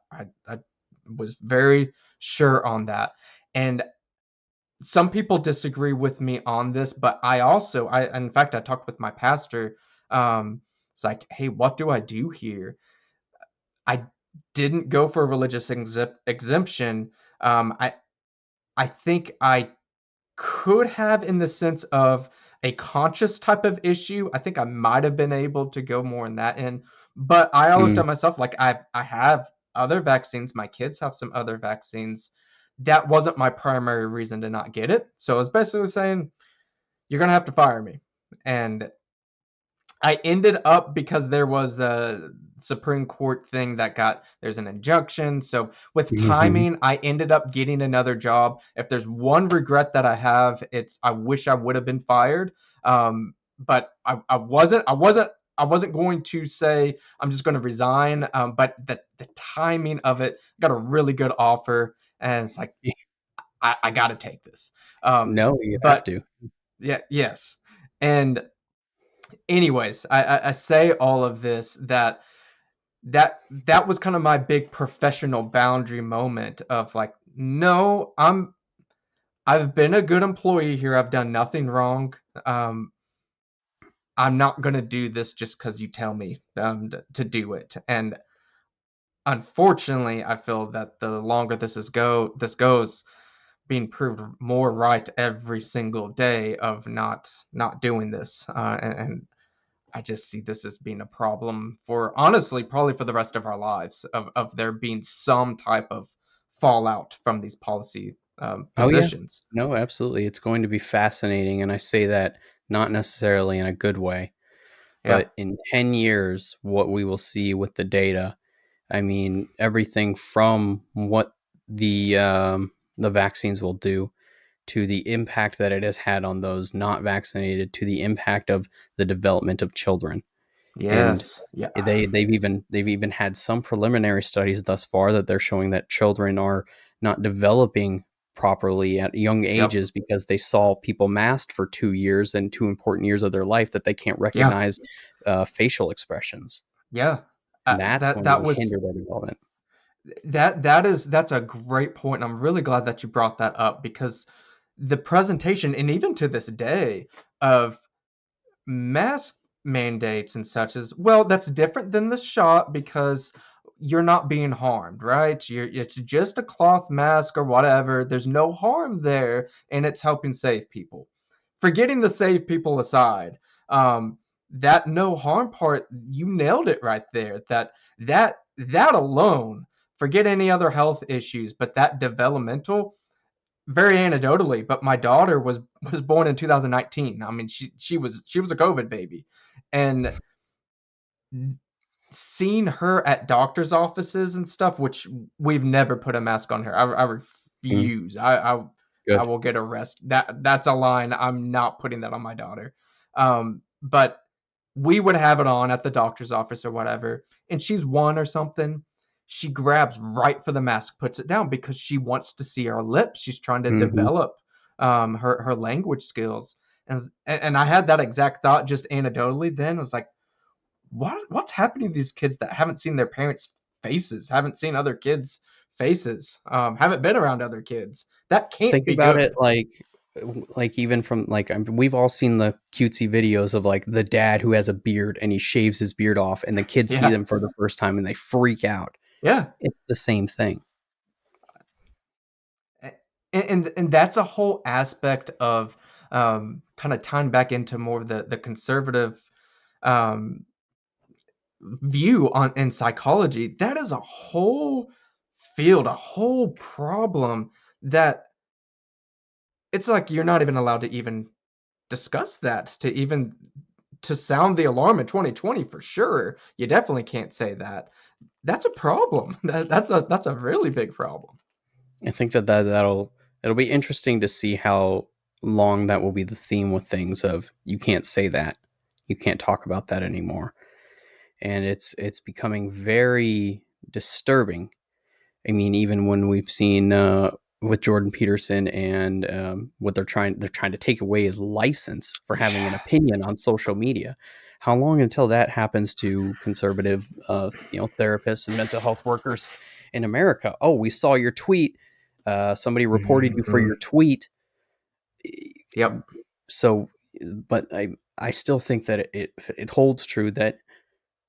was very sure on that. And some people disagree with me on this, but in fact, I talked with my pastor. It's like, hey, what do I do here? I didn't go for a religious exemption. I think I could have, in the sense of a conscious type of issue. I think I might have been able to go more in that end. But I looked Mm. at myself like, I have other vaccines. My kids have some other vaccines. That wasn't my primary reason to not get it. So I was basically saying, you're gonna have to fire me. And I ended up, because there was the Supreme Court thing that there's an injunction. So with Mhm. timing, I ended up getting another job. If there's one regret that I have, it's I wish I would have been fired. But I wasn't going to say I'm just going to resign. But the timing of it, got a really good offer, and it's like, I got to take this. No, you have But to. yeah, yes. And anyways, I say all of this, that was kind of my big professional boundary moment of like, no, I've been a good employee here. I've done nothing wrong. Um, I'm not gonna do this just because you tell me to do it. And unfortunately, I feel that the longer this goes, being proved more right every single day of not doing this. And I just see this as being a problem for, honestly, probably for the rest of our lives, of there being some type of fallout from these policy Oh, yeah. positions. No, absolutely. It's going to be fascinating, and I say that not necessarily in a good way, Yeah. but in 10 years, what we will see with the data, I mean, everything from what the vaccines will do to the impact that it has had on those not vaccinated to the impact of the development of children. And Yes. Yeah. they've even had some preliminary studies thus far that they're showing that children are not developing properly at young Yep. ages because they saw people masked for 2 years and 2 important years of their life that they can't Yeah. recognize facial expressions. Yeah. And that's That going that to was hinder their development. that's a great point. And I'm really glad that you brought that up, because the presentation, and even to this day, of mask mandates and such, as well, that's different than the shot, because you're not being harmed, right? It's just a cloth mask or whatever. There's no harm there, and it's helping save people. Forgetting the save people aside, that no harm part, you nailed it right there. That alone, forget any other health issues, but that developmental, very anecdotally, but my daughter was born in 2019. I mean, she was a COVID baby, and seeing her at doctor's offices and stuff, which we've never put a mask on her. I Mm, refuse. I good. will get arrested. That's a line. I'm not putting that on my daughter. But we would have it on at the doctor's office or whatever, and she's one or something. She grabs right for the mask, puts it down, because she wants to see our lips. She's trying to Hmm. develop her language skills. And I had that exact thought just anecdotally. Then I was like, what's happening to these kids that haven't seen their parents' faces, haven't seen other kids' faces, haven't been around other kids? That can't Think be about it good. like even from like we've all seen the cutesy videos of like the dad who has a beard and he shaves his beard off and the kids see Yeah, them for the first time and they freak out. yeah. It's the same thing. And that's a whole aspect of, kind of tying back into more of the conservative um, view on in psychology. That is a whole field, a whole problem, that it's like you're not even allowed to even discuss that, to sound the alarm in 2020, for sure. You definitely can't say that. That's a problem. That's a really big problem. I think that'll it'll be interesting to see how long that will be the theme with things of you can't say that. You can't talk about that anymore. and it's becoming very disturbing. I mean, even when we've seen with Jordan Peterson and what they're trying to take away his license for having an Yeah. opinion on social media. How long until that happens to conservative, therapists and mental health workers in America? Oh, we saw your tweet. Somebody reported you for Mhm. your tweet. Yep. So, but I still think that it holds true that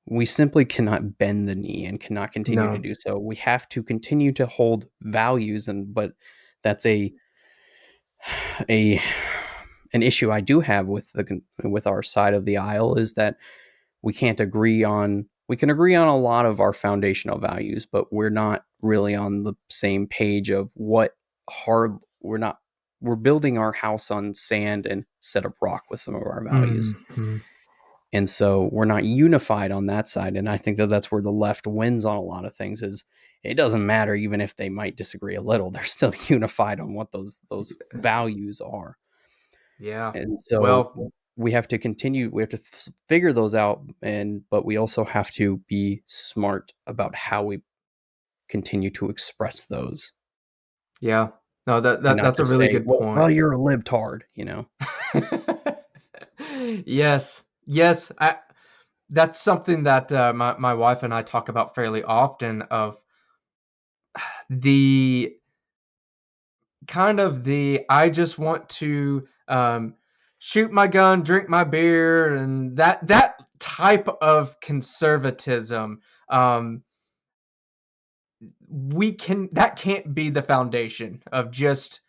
we simply cannot bend the knee and cannot continue to No. do so. We have to continue to hold values, but that's a an issue I do have with our side of the aisle is that we can agree on a lot of our foundational values, but we're not really on the same page of what hard we're not we're building our house on sand instead of rock with some of our values. Mhm. And so we're not unified on that side. And I think that that's where the left wins on a lot of things is it doesn't matter even if they might disagree a little, they're still unified on what those values are. Yeah. And so Well, we have to figure those out, but we also have to be smart about how we continue to express those yeah. No, that and that not that's a just really say, good well, point. you're a libtard. Yes. Yes. That's something that my wife and I talk about fairly often of the the I just want to shoot my gun, drink my beer, and that type of conservatism. Um, we can that can't be the foundation of just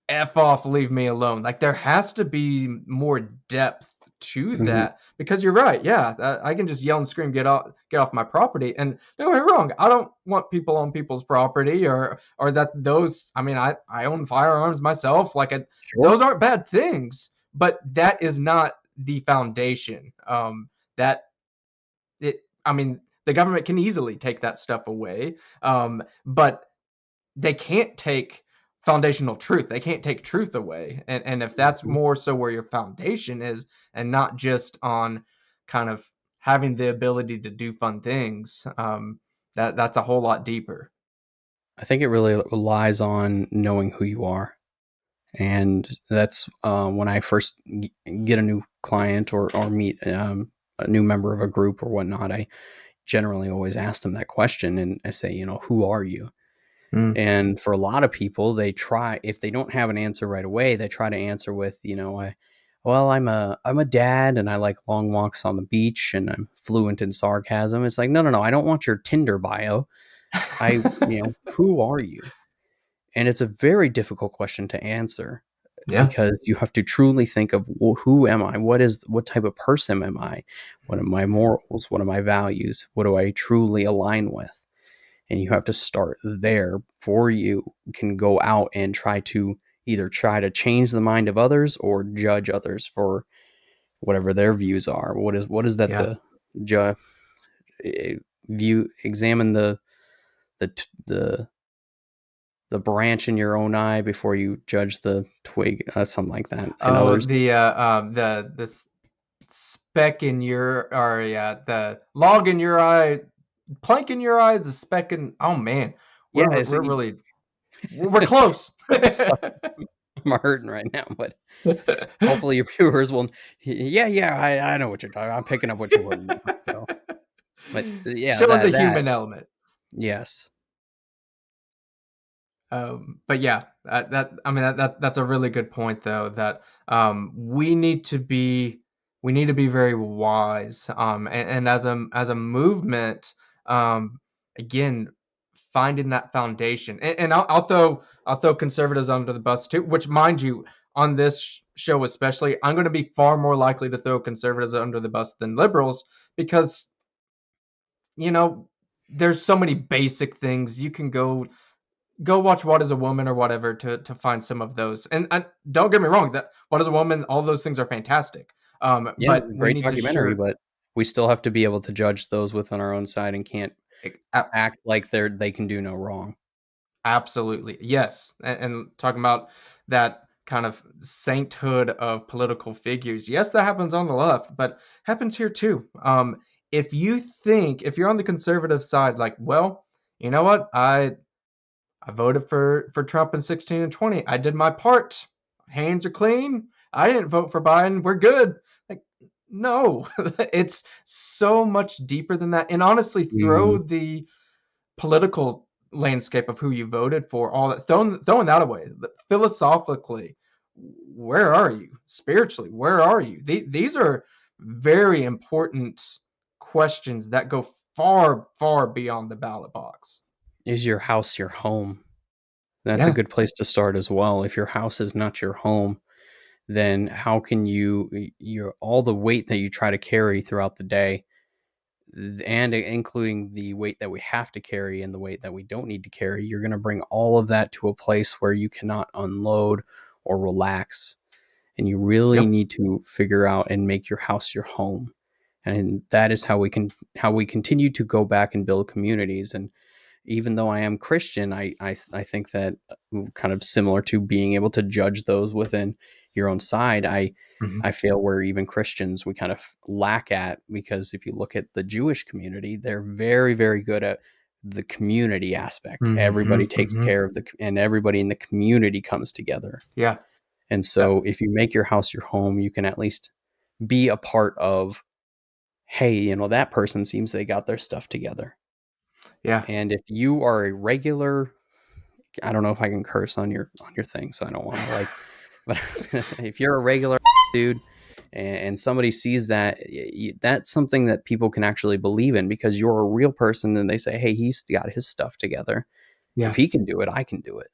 F off, leave me alone. Like there has to be more depth to Mhm. that because you're right. Yeah, I can just yell and scream, get off my property. And don't get me wrong, I don't want people on people's property or that those. I mean, I own firearms myself. Sure. Those aren't bad things, but that is not the foundation. That it. I mean, the government can easily take that stuff away. But they can't take foundational truth. They can't take truth away. And if that's Mhm. more so where your foundation is and not just on kind of having the ability to do fun things, that's a whole lot deeper. I think it really relies on knowing who you are. And that's when I first get a new client or meet a new member of a group or whatnot. I generally always ask them that question and I say, who are you? Mm. And for a lot of people, if they don't have an answer right away, they try to answer with, well, I'm a dad and I like long walks on the beach and I'm fluent in sarcasm. It's like, no, no, no, I don't want your Tinder bio. Who are you? And it's a very difficult question to answer Yeah. because you have to truly think of, well, who am I? What type of person am I? What are my morals? What are my values? What do I truly align with? And you have to start there before you can go out and try to change the mind of others or judge others for whatever their views are. What is that Yeah. ju- view examine the t- the branch in your own eye before you judge the twig, something like that. And Oh, others, the speck in your or yeah, the log in your eye, plank in your eye, the speck in oh man. yeah, We're really we're close. sorry, I'm hurting right now, but hopefully your viewers will. Yeah, yeah, I know what you're talking. I'm picking up what you're putting down. So, but yeah, Showing the that human element. yes, But yeah, I mean that's a really good point though that we need to be very wise and as a movement again finding that foundation and I'll throw conservatives under the bus too, which mind you on this show especially I'm going to be far more likely to throw conservatives under the bus than liberals because you know there's so many basic things you can go watch What Is a Woman or whatever to find some of those. And don't get me wrong, that What Is a Woman, all those things are fantastic. yeah, But we great need to documentary, sure but we still have to be able to judge those within our own side and can't a- act like they can do no wrong. absolutely yes. And talking about that kind of sainthood of political figures, yes, that happens on the left, but happens here too. if you're on the conservative side, like, well, you know what, I voted for Trump in 16 and 20. I did my part. Hands are clean. I didn't vote for Biden. We're good. Like, no, it's so much deeper than that. And honestly, throw Mhm. the political landscape of who you voted for, all that, throwing that away. Philosophically, where are you? Spiritually, where are you? These are very important questions that go far, far beyond the ballot box. Is your house your home? That's a Yeah. good place to start as well. If your house is not your home, then how can your all the weight that you try to carry throughout the day, and including the weight that we have to carry and the weight that we don't need to carry, you're going to bring all of that to a place where you cannot unload or relax. And you really Yep. need to figure out and make your house your home. And that is how we continue to go back and build communities. And even though I am Christian, I think that kind of similar to being able to judge those within your own side, Mhm. I feel where even Christians we kind of lack at, because if you look at the Jewish community, they're very, very good at the community aspect. Everybody Mhm, takes mhm. care of and everybody in the community comes together. Yeah, And that so if you make your house your home, you can at least be a part of, hey, that person seems they got their stuff together. yeah. And if you are a regular, I don't know if I can curse on your thing, so I don't want to like, but I was gonna say, if you're a regular dude and somebody sees that, that's something that people can actually believe in, because you're a real person, and they say, hey, he's got his stuff together. If Yeah, he can do it, I can do it.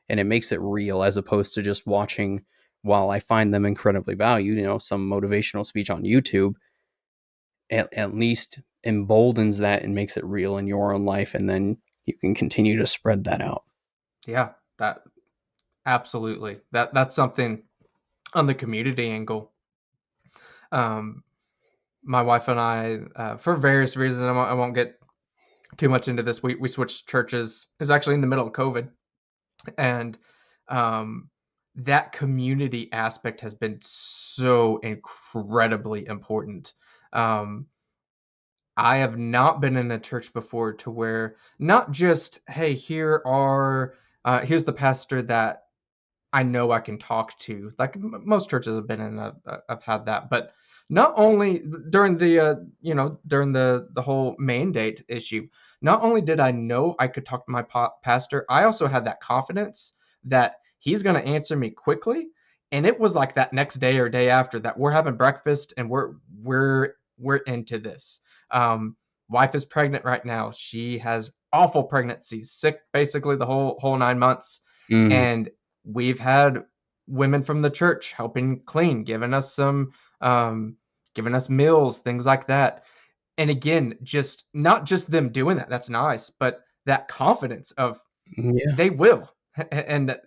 And it makes it real, as opposed to just watching, while I find them incredibly valued, some motivational speech on YouTube, at least emboldens that and makes it real in your own life. And then you can continue to spread that out. yeah, that absolutely. That's something on the community angle. Um, my wife and I, for various reasons, I won't get too much into this. We switched churches. It was actually in the middle of COVID, and um, that community aspect has been so incredibly important. Um, I have not been in a church before to where not just, hey, here's the pastor that I know I can talk to. Like most churches have been in, I've had that, but not only during during the whole mandate issue. Not only did I know I could talk to my pastor, I also had that confidence that he's going to answer me quickly. And it was like that next day or day after that we're having breakfast and we're into this. Um, Wife is pregnant right now. She has awful pregnancy, sick basically the whole 9 months, Mm, and we've had women from the church helping clean, um, giving us meals, things like that. And again, just not just them doing that, that's nice, but that confidence of yeah, they will. And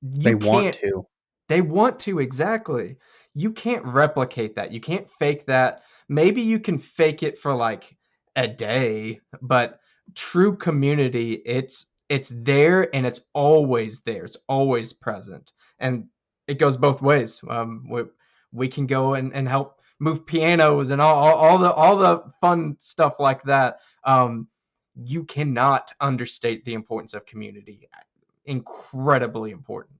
they you want can't to. they want to, exactly. You can't replicate that. You can't fake that. Maybe you can fake it for like a day, but true community, it's there and it's always there. It's always present. And it goes both ways. We can go and help move pianos and all the fun stuff like that. You cannot understate the importance of community. Incredibly important.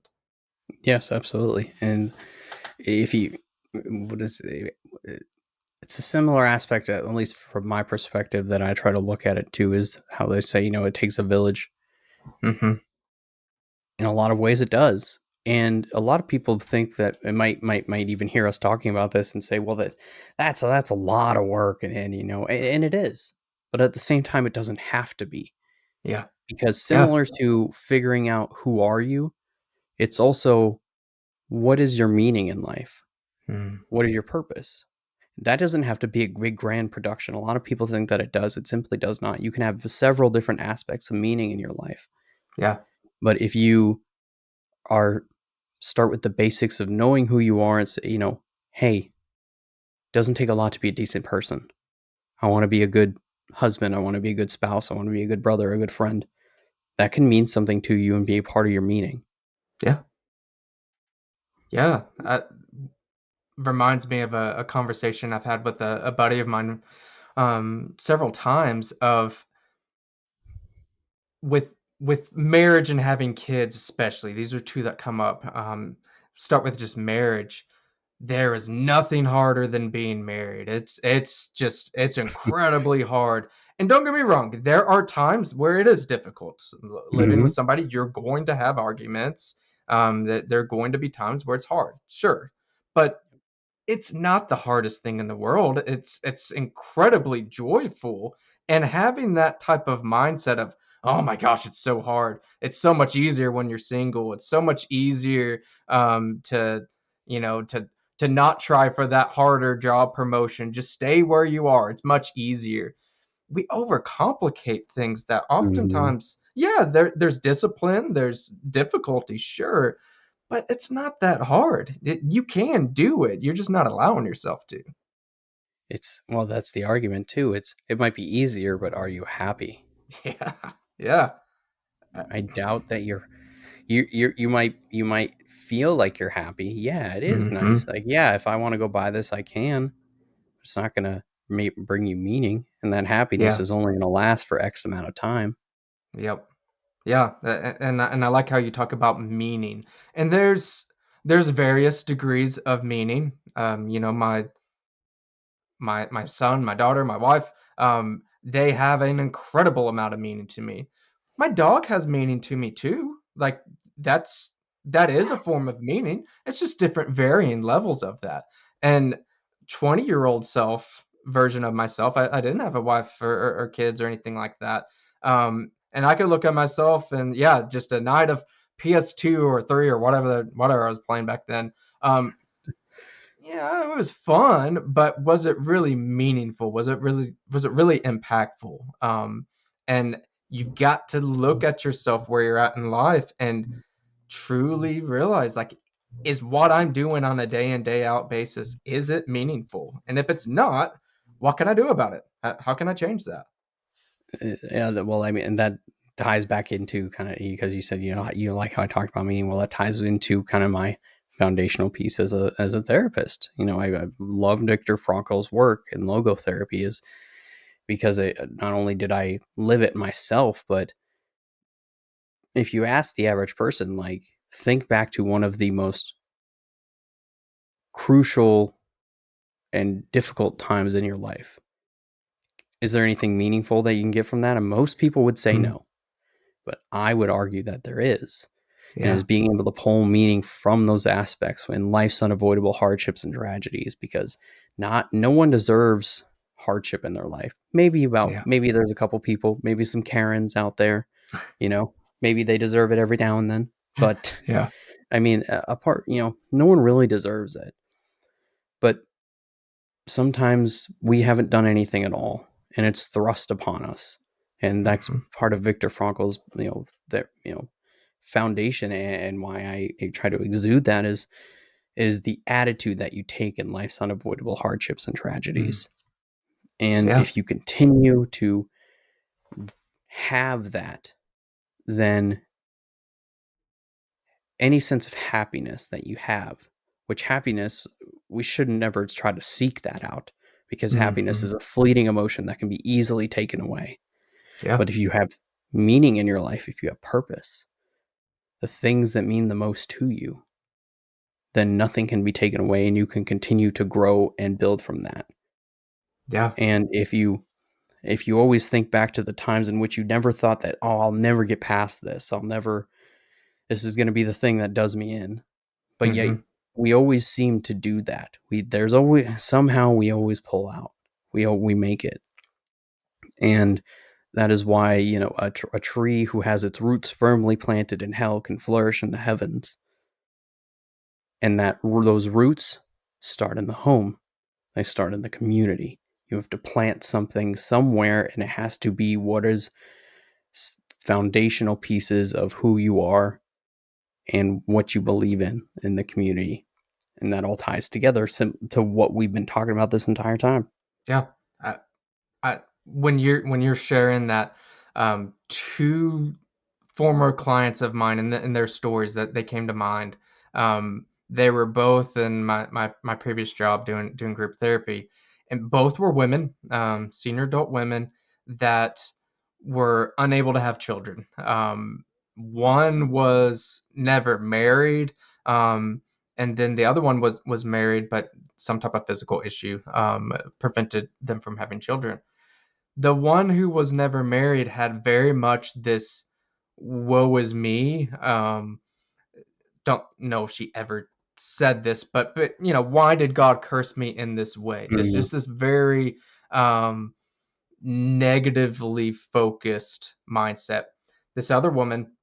Yes, absolutely. And if you, what is it? It's a similar aspect, at least from my perspective, that I try to look at it too, is how they say, it takes a village. Mhm. In a lot of ways, it does. And a lot of people think that it might even hear us talking about this and say, well, that's a lot of work, and it is. But at the same time, it doesn't have to be, Yeah. because Yeah. similar to figuring out who are you, it's also, what is your meaning in life? Mm. What is your purpose? That doesn't have to be a big grand production. A lot of people think that it does. It simply does not. You can have several different aspects of meaning in your life. Yeah. But if you are start with the basics of knowing who you are and say, hey, doesn't take a lot to be a decent person. I want to be a good husband. I want to be a good spouse. I want to be a good brother, a good friend. That can mean something to you and be a part of your meaning. Yeah. Yeah. Reminds me of a conversation I've had with a buddy of mine. several times of with marriage and having kids, especially. These are two that come up. Start with just marriage. There is nothing harder than being married. It's incredibly hard. And don't get me wrong, there are times where it is difficult. Living with Mhm. somebody, you're going to have arguments. That there are going to be times where it's hard, sure. But it's not the hardest thing in the world. It's incredibly joyful, and having that type of mindset of, "Oh my gosh, it's so hard. It's so much easier when you're single. It's so much easier to, you know, to not try for that harder job promotion. Just stay where you are. It's much easier." We overcomplicate things that Mhm. oftentimes, yeah, there's discipline, there's difficulty, sure, but it's not that hard. You can do it. You're just not allowing yourself to. It's well, that's the argument too. It might be easier, but are you happy? Yeah. Yeah. Uh, I doubt that you might feel like you're happy. Yeah, it is nice. mhm. Like, yeah, if I want to go buy this, I can. It's not gonna bring you meaning, and that happiness Yeah. is only gonna last for X amount of time. Yep. Yeah, and I like how you talk about meaning. And there's various degrees of meaning. My son, my daughter, my wife, they have an incredible amount of meaning to me. My dog has meaning to me too. Like that's that is a form of meaning. It's just different varying levels of that. And 20-year-old self version of myself, I didn't have a wife or kids or anything like that. And I could look at myself and yeah, just a night of PS2 or 3 or whatever I was playing back then. Yeah, it was fun, but was it really meaningful? Was it really impactful? And you've got to look at yourself where you're at in life and truly realize, like, is what I'm doing on a day in day out basis, is it meaningful? And if it's not, what can I do about it? How can I change that? Yeah, well, I mean, and that ties back into kind of because you said you like how I talked about meaning. Well, that ties into kind of my foundational piece as a therapist. I love Viktor Frankl's work and logotherapy is because not only did I live it myself, but if you ask the average person, like, think back to one of the most crucial and difficult times in your life. Is there anything meaningful that you can get from that? And most people would say Mm, no, but I would argue that there is. And yeah, is being able to pull meaning from those aspects when life's unavoidable hardships and tragedies, because not no one deserves hardship in their life. yeah, Maybe there's a couple people, maybe some Karens out there, you know, maybe they deserve it every now and then. But yeah. I mean, apart, no one really deserves it. But sometimes we haven't done anything at all, and it's thrust upon us. And that's Hmm. part of Viktor Frankl's, foundation, and why I try to exude that is the attitude that you take in life's unavoidable hardships and Mm, tragedies. And yeah, if you continue to have that, then any sense of happiness that you have, which happiness, we should never try to seek that out because happiness hmm, is a fleeting emotion that can be easily taken away. yeah, But if you have meaning in your life, if you have purpose, the things that mean the most to you, then nothing can be taken away and you can continue to grow and build from that. yeah, And if you always think back to the times in which you never thought that, oh, I'll never get past this, this is going to be the thing that does me in, but yet hmm, we always seem to do that. There's always somehow we always pull out. We make it, and that is why a tree who has its roots firmly planted in hell can flourish in the heavens, and that those roots start in the home. They start in the community. You have to plant something somewhere, and it has to be what is foundational pieces of who you are and what you believe in the community. And that all ties together to what we've been talking about this entire time. yeah. When you're sharing that, two former clients of mine and their stories that they came to mind. They were both in my previous job doing group therapy, and both were women, senior adult women that were unable to have children. One was never married, um, and then the other one was married, but some type of physical issue prevented them from having children. The one who was never married had very much this "woe is me." Don't know if she ever said this, but why did God curse me in this way? There's Mhm. just this very um, negatively focused mindset. This other woman,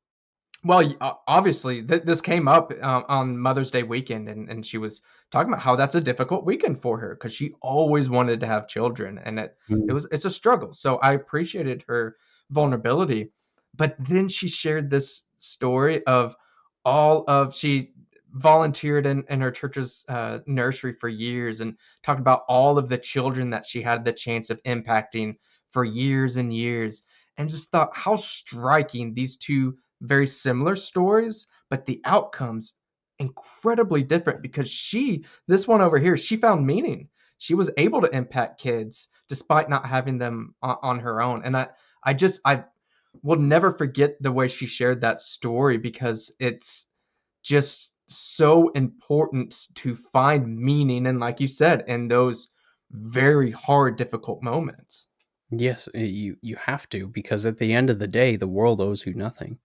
well, obviously, this came up on Mother's Day weekend, and she was talking about how that's a difficult weekend for her because she always wanted to have children, and Mhm. it's a struggle. So I appreciated her vulnerability, but then she shared this story of she volunteered in her church's nursery for years and talked about all of the children that she had the chance of impacting for years and years, and just thought how striking these two very similar stories, but the outcomes incredibly different because this one over here, she found meaning. She was able to impact kids despite not having them on her own. And I will never forget the way she shared that story because it's just so important to find meaning. And like you said, in those very hard, difficult moments. Yes, you have to, because at the end of the day, the world owes you nothing.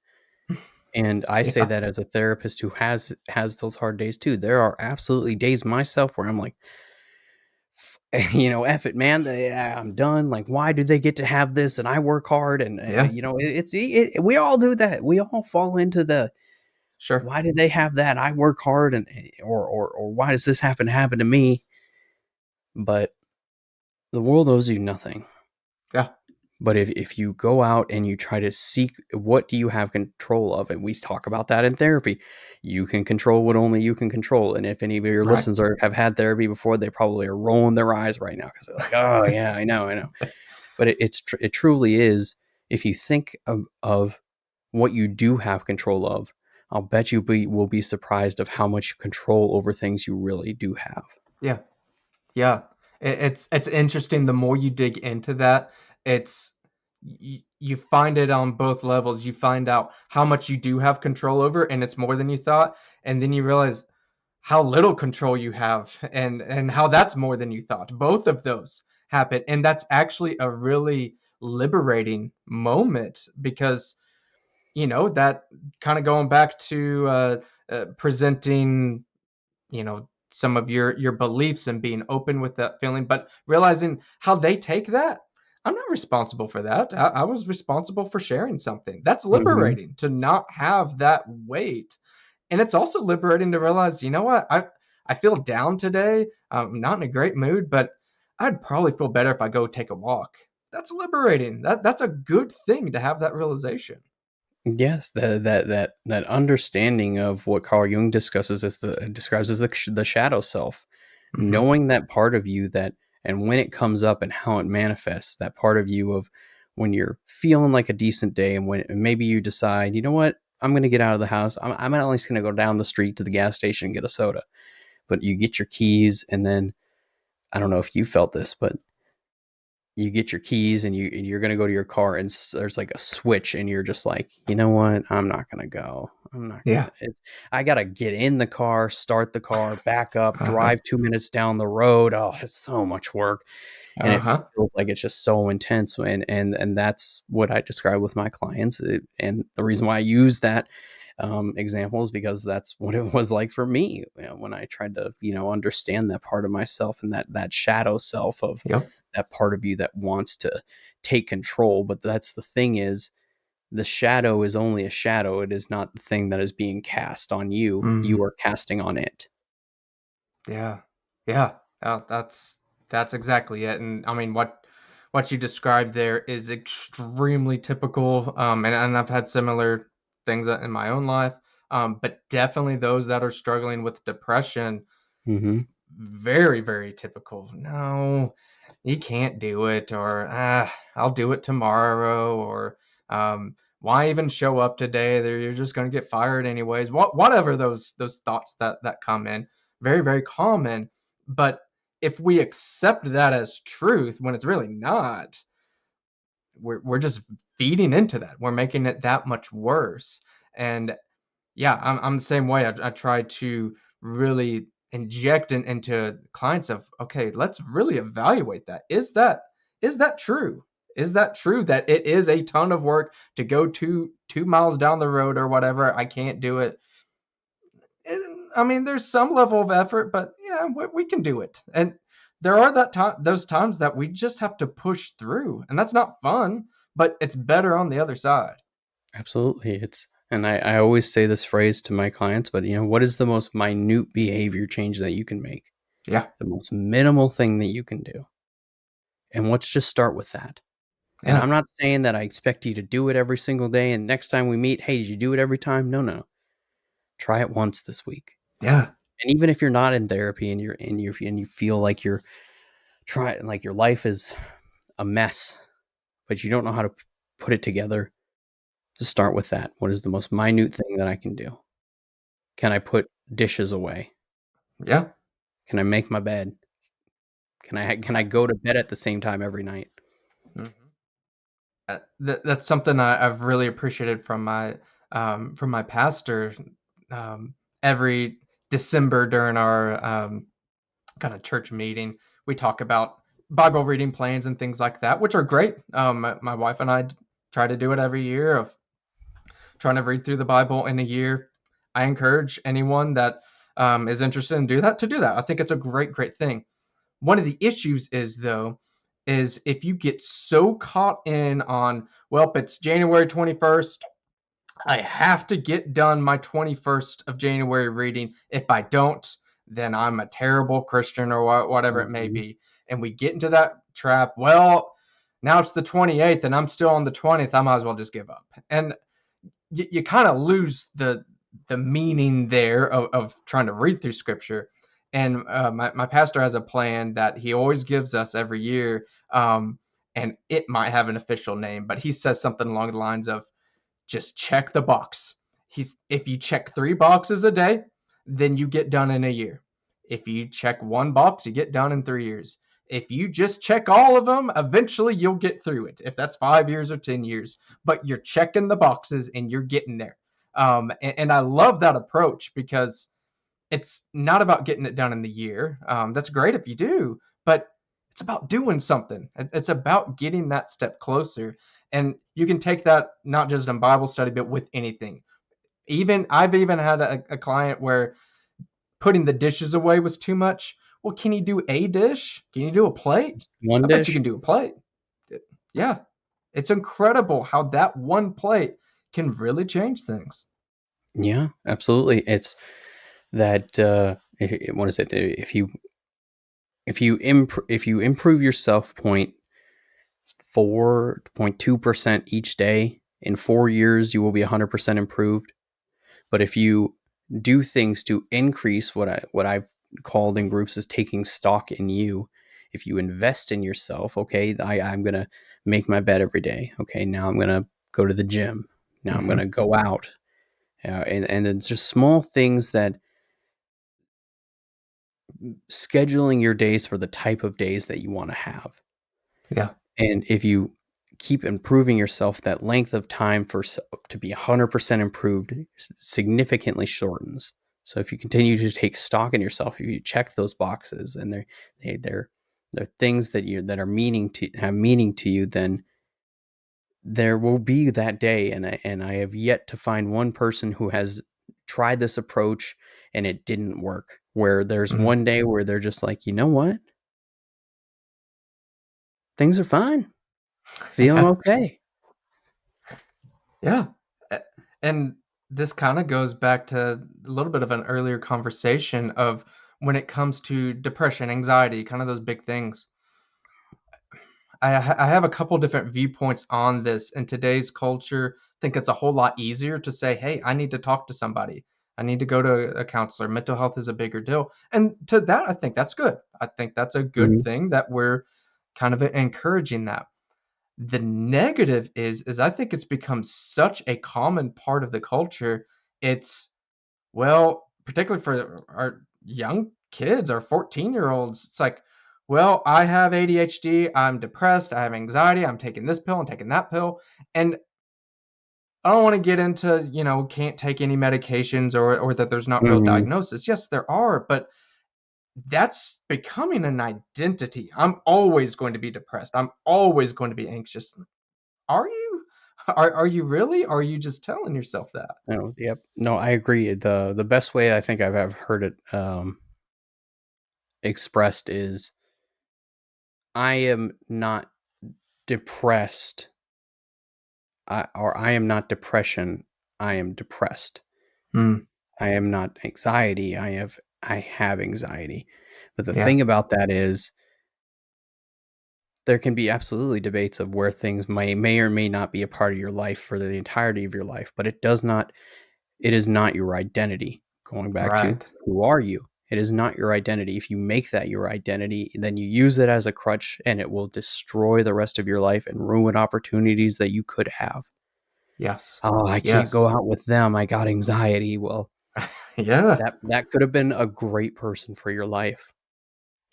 And I say Yeah. that as a therapist who has those hard days too. There are absolutely days myself where I'm like, F it, man. I'm done. Like, why do they get to have this and I work hard? And Yeah. we all do that. We all fall into the Sure. why do they have that? I work hard, and or why does this happen to me? But the world owes you nothing. Yeah. But if you go out and you try to seek what do you have control of, and we talk about that in therapy, you can control what only you can control. And if any of your Right. listeners have had therapy before, they probably are rolling their eyes right now because they're like, "Oh yeah, I know." But it truly is. If you think of what you do have control of, I'll bet you will be surprised of how much control over things you really do have. Yeah. Yeah, it's interesting. The more you dig into that, it's you find it on both levels. You find out how much you do have control over, and it's more than you thought, and then you realize how little control you have, and how that's more than you thought. Both of those happen, and that's actually a really liberating moment because that kind of going back to presenting some of your beliefs and being open with that feeling, but realizing how they take that. I'm not responsible for that. I was responsible for sharing something. That's Hmm. liberating to not have that weight. And it's also liberating to realize, you know what? I feel down today. I'm not in a great mood, but I'd probably feel better if I go take a walk. That's liberating. That's a good thing to have that realization. Yes, that understanding of what Carl Jung describes as the shadow self, Hmm. knowing that part of you that and when it comes up and how it manifests, that part of you of when you're feeling like a decent day and when maybe you decide, you know what, I'm going to get out of the house. I'm at least going to go down the street to the gas station and get a soda. But you get your keys, and then I don't know if you felt this, but you get your keys and you're gonna go to your car and there's like a switch and you're just like, you know what, I'm not gonna go. I'm not gonna. Yeah. I gotta get in the car, start the car, back up, Uh-huh. drive 2 minutes down the road. Oh, it's so much work, and it Uh-huh. feels like it's just so intense. And that's what I describe with my clients. And the reason why I use that example is because that's what it was like for me, when I tried to understand that part of myself and that shadow self of Yep. that part of you that wants to take control. But that's the thing is, the shadow is only a shadow. It is not the thing that is being cast on you. Mm. You are casting on it. Yeah. Yeah. That's exactly it. And I mean what you described there is extremely typical. And I've had similar things in my own life. But definitely those that are struggling with depression, Hmm. very, very typical. No, you can't do it, or I'll do it tomorrow, or why even show up today? You're just gonna get fired anyways. Whatever those thoughts that come in, very, very common. But if we accept that as truth when it's really not, we're just feeding into that. We're making it that much worse. And yeah, I'm the same way. I try to really inject into clients of, okay, let's really evaluate that. Is that true? Is that true that it is a ton of work to go 2 miles down the road or whatever? I can't do it. And, I mean, there's some level of effort, but yeah, we can do it. And there are those times that we just have to push through, and that's not fun, but it's better on the other side. Absolutely. And I always say this phrase to my clients, but what is the most minute behavior change that you can make? Yeah, The most minimal thing that you can do. And let's just start with that. And yeah, I'm not saying that I expect you to do it every single day. And next time we meet, hey, did you do it every time? No, no. Try it once this week. yeah, And even if you're not in therapy and you feel like you're trying, like your life is a mess, but you don't know how to put it together, just start with that. What is the most minute thing that I can do? Can I put dishes away? yeah. Can I make my bed? Can I go to bed at the same time every night? Mhm. That's something I've really appreciated from my pastor. Every December during our kind of church meeting, we talk about Bible reading plans and things like that, which are great. My wife and I try to do it every year of trying to read through the Bible in a year. I encourage anyone that is interested in do that to do that. I think it's a great, great thing. One of the issues is though, is if you get so caught in on, well, it's January 21st, I have to get done my 21st of January reading. If I don't, then I'm a terrible Christian or whatever it may Mhm. be. And we get into that trap. Well, now it's the 28th and I'm still on the 20th. I might as well just give up. And you kind of lose the meaning there of trying to read through scripture. And my pastor has a plan that he always gives us every year. And it might have an official name, but he says something along the lines of just check the box. If you check 3 boxes a day, then you get done in a year. If you check one box, you get done in 3 years. If you just check all of them, eventually you'll get through it. If that's 5 years or 10 years, but you're checking the boxes and you're getting there. And I love that approach because it's not about getting it done in the year. That's great if you do, but it's about doing something. It's about getting that step closer. And you can take that not just in Bible study, but with anything. I've even had a client where putting the dishes away was too much. Well, can you do a dish? Can you do a plate? One I bet you dish? can do a plate. Yeah. It's incredible how that one plate can really change things. Yeah, absolutely. It's that what is it? If you improve yourself 0.2% each day, in 4 years you will be 100% improved. But if you do things to increase what I've called in groups is taking stock in you, if you invest in yourself, okay, I'm gonna make my bed every day. Okay, now I'm gonna go to the gym. Now I'm Hmm. gonna go out. And it's just small things that scheduling your days for the type of days that you want to have. Yeah. And if you keep improving yourself, that length of time to be 100% improved significantly shortens. So if you continue to take stock in yourself, if you check those boxes and they're things that are meaning to have meaning to you, then there will be that day. And I have yet to find one person who has tried this approach and it didn't work. Where there's Mhm. one day where they're just like, you know what, things are fine, feeling Yeah. okay. Yeah. A- And this kind of goes back to a little bit of an earlier conversation of when it comes to depression, anxiety, kind of those big things. I have a couple different viewpoints on this. In today's culture, I think it's a whole lot easier to say, hey, I need to talk to somebody. I need to go to a counselor. Mental health is a bigger deal. And to that, I think that's good. I think that's a good Mhm. thing that we're kind of encouraging that. The negative is I think it's become such a common part of the culture. It's, well, particularly for our young kids, our 14-year-olds, it's like, well, I have ADHD, I'm depressed, I have anxiety, I'm taking this pill and taking that pill. And I don't want to get into, can't take any medications or that there's not real Mhm. diagnosis. Yes, there are, but that's becoming an identity. I'm always going to be depressed. I'm always going to be anxious. Are you? Are you really? Or are you just telling yourself that? No, yep. No, I agree. The best way I think I've ever heard it expressed is I am not depressed, or I am not depression. I am depressed. Hmm. I am not anxiety. I have anxiety. But the Yeah. thing about that is there can be absolutely debates of where things may or may not be a part of your life for the entirety of your life, but it is not your identity. Going back to Right. who are you? It is not your identity. If you make that your identity, then you use it as a crutch and it will destroy the rest of your life and ruin opportunities that you could have. Yes. Oh, I can't Yes. go out with them. I got anxiety. Well, Yeah. that could have been a great person for your life.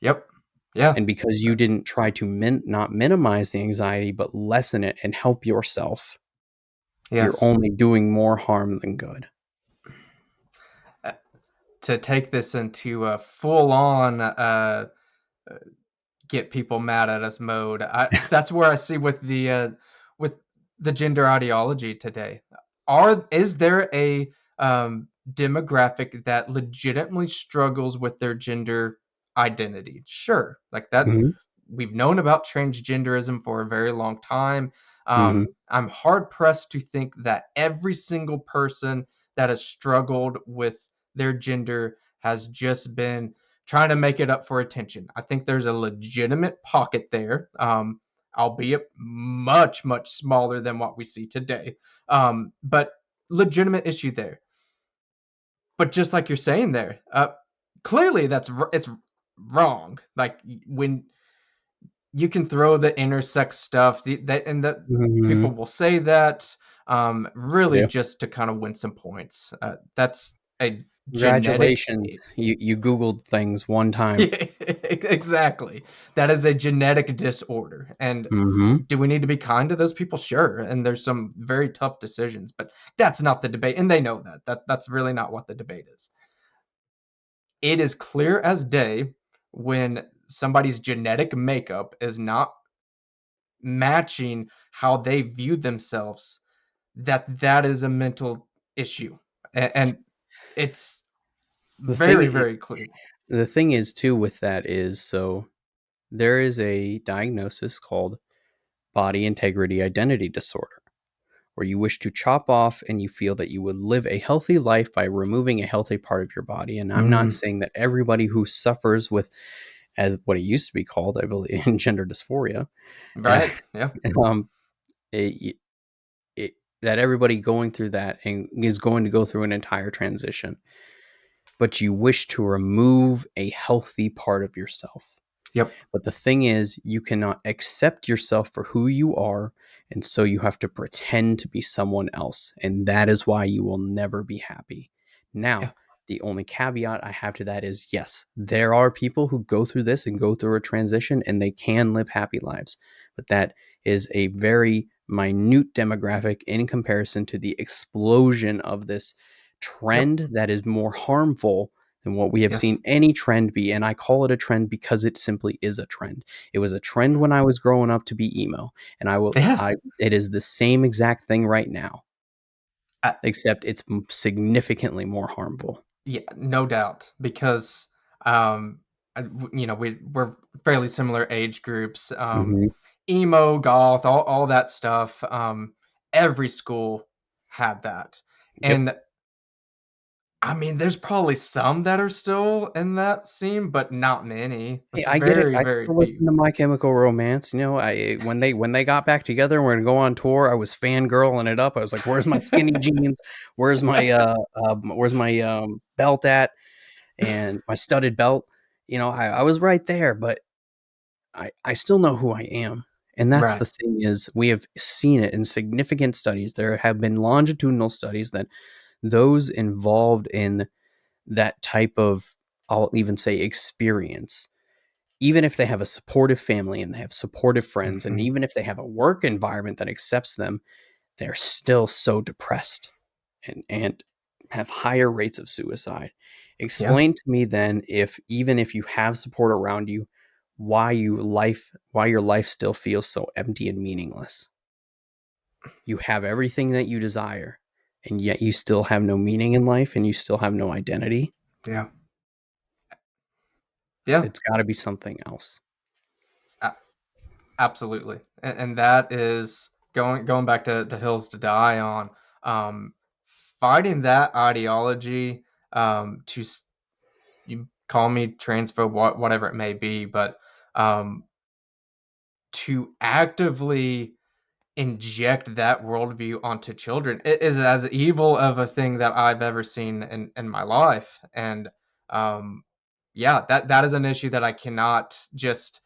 Yep. Yeah. And because you didn't try to not minimize the anxiety, but lessen it and help yourself, you're Yes. only doing more harm than good. Uh, to take this into a full on get people mad at us mode. That's where I see with the gender ideology today. Is there a demographic that legitimately struggles with their gender identity? Sure, like that. Mhm, We've known about transgenderism for a very long time. mhm, I'm hard pressed to think that every single person that has struggled with their gender has just been trying to make it up for attention. I think there's a legitimate pocket there, albeit much, much smaller than what we see today. But legitimate issue there. But just like you're saying there, clearly it's wrong. Like when you can throw the intersex stuff, and that people mhm. will say that really Yeah. just to kind of win some points. That's a genetic. Congratulations. You Googled things one time. Yeah, exactly. That is a genetic disorder. And Mhm. do we need to be kind to those people? Sure. And there's some very tough decisions, but that's not the debate. And they know that. That's really not what the debate is. It is clear as day when somebody's genetic makeup is not matching how they view themselves, that is a mental issue. And it's The thing very, very clear. the thing is too with that is so there is a diagnosis called body integrity identity disorder, where you wish to chop off and you feel that you would live a healthy life by removing a healthy part of your body. And I'm not Mm, saying that everybody who suffers with, as what it used to be called, I believe, in gender dysphoria, uh, right. Yeah. um, it, that everybody going through that and is going to go through an entire transition, but you wish to remove a healthy part of yourself. Yep. But the thing is, you cannot accept yourself for who you are. And so you have to pretend to be someone else. And that is why you will never be happy. Now, Yeah. the only caveat I have to that is yes, there are people who go through this and go through a transition and they can live happy lives. But that is a very minute demographic in comparison to the explosion of this Yep. trend that is more harmful than what we have Yes. seen any trend be. And I call it a trend because it simply is a trend. It was a trend when I was growing up to be emo, and Yeah. I it is the same exact thing right now, I, except it's significantly more harmful. yeah, no doubt, because um, we're fairly similar age groups. Hmm. Emo, goth, all that stuff. Every school had that, Yep. and I mean, there's probably some that are still in that scene, but not many. Hey, Like I get it. very, I very still few. listen to My Chemical Romance. You know, I when they got back together and we're gonna go on tour, I was fangirling it up. I was like, "Where's my skinny jeans? Where's my belt at? And my studded belt?" You know, I was right there, but I still know who I am. And that's Right. the thing is we have seen it in significant studies. There have been longitudinal studies that those involved in that type of, I'll even say, experience, even if they have a supportive family and they have supportive friends, and Mhm. even if they have a work environment that accepts them, they're still so depressed and have higher rates of suicide. Yeah. Explain to me then, if even if you have support around you, why your life still feels so empty and meaningless. You have everything that you desire, and yet you still have no meaning in life and you still have no identity. Yeah. Yeah. It's got to be something else. A absolutely. And that is going back to Hills to Die On, um, fighting that ideology, to s you call me transphobe, whatever it may be, but, um, to actively inject that worldview onto children is as evil of a thing that I've ever seen in my life, and, um, yeah, that is an issue that I cannot just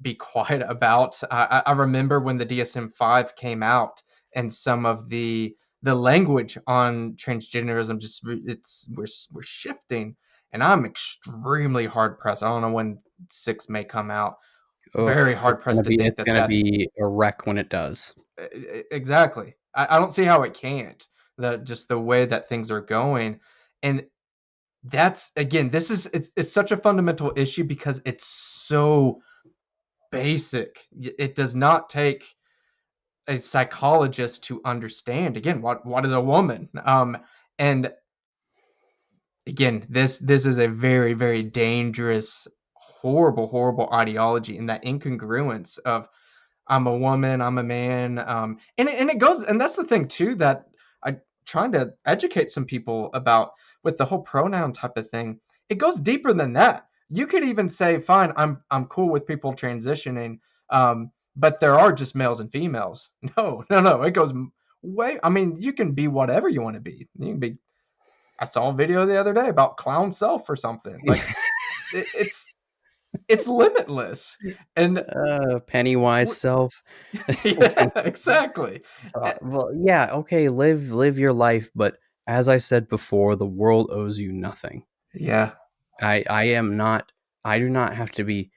be quiet about. I remember when the DSM-5 came out and some of the language on transgenderism just we're shifting, and I'm extremely hard pressed. I don't know when 6 may come out. Oh, Very hard pressed to think it's that gonna that's be a wreck when it does. exactly. I don't see how it can't. Just the way that things are going, and that's again, this is it's such a fundamental issue because it's so basic. It does not take a psychologist to understand, again, what is a woman? And again, this is a very, very dangerous, horrible, horrible ideology, and that incongruence of I'm a woman, I'm a man, and it goes and that's the thing too that I trying to educate some people about with the whole pronoun type of thing. It goes deeper than that. You could even say, "Fine, I'm cool with people transitioning, but there are just males and females." No, no, no. It goes way. I mean, you can be whatever you want to be. You can be. I saw a video the other day about clown self or something. Like it's limitless, and Pennywise w- self. yeah, exactly. So, well, yeah, okay, live your life, but as I said before, the world owes you nothing. Yeah. I am not. I do not have to be.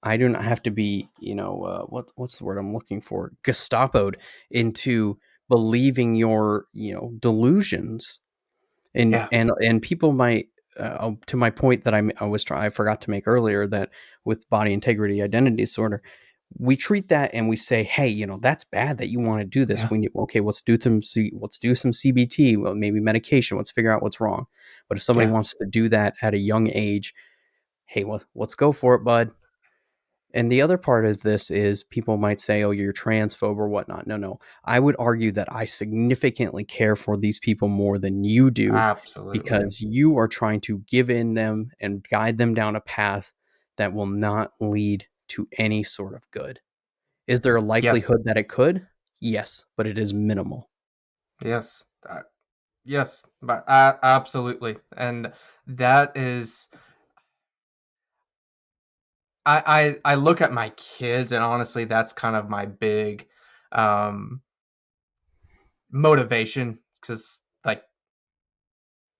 I do not have to be. What's the word I'm looking for? Gestapoed into believing your delusions, Yeah. and people might. To my point that I forgot to make earlier, that with body integrity identity disorder, we treat that and we say, hey, that's bad that you want to do this. Yeah. Okay, let's do some CBT, well, maybe medication. Let's figure out what's wrong. But if somebody Yeah. wants to do that at a young age, hey, let's go for it, bud. And the other part of this is people might say, oh, you're transphobe or whatnot. No, no. I would argue that I significantly care for these people more than you do, Absolutely. because you are trying to give in them and guide them down a path that will not lead to any sort of good. Is there a Yes. likelihood that it could? Yes, but it is minimal. Yes. Yes. But absolutely. And that is I look at my kids and honestly that's kind of my big um motivation because like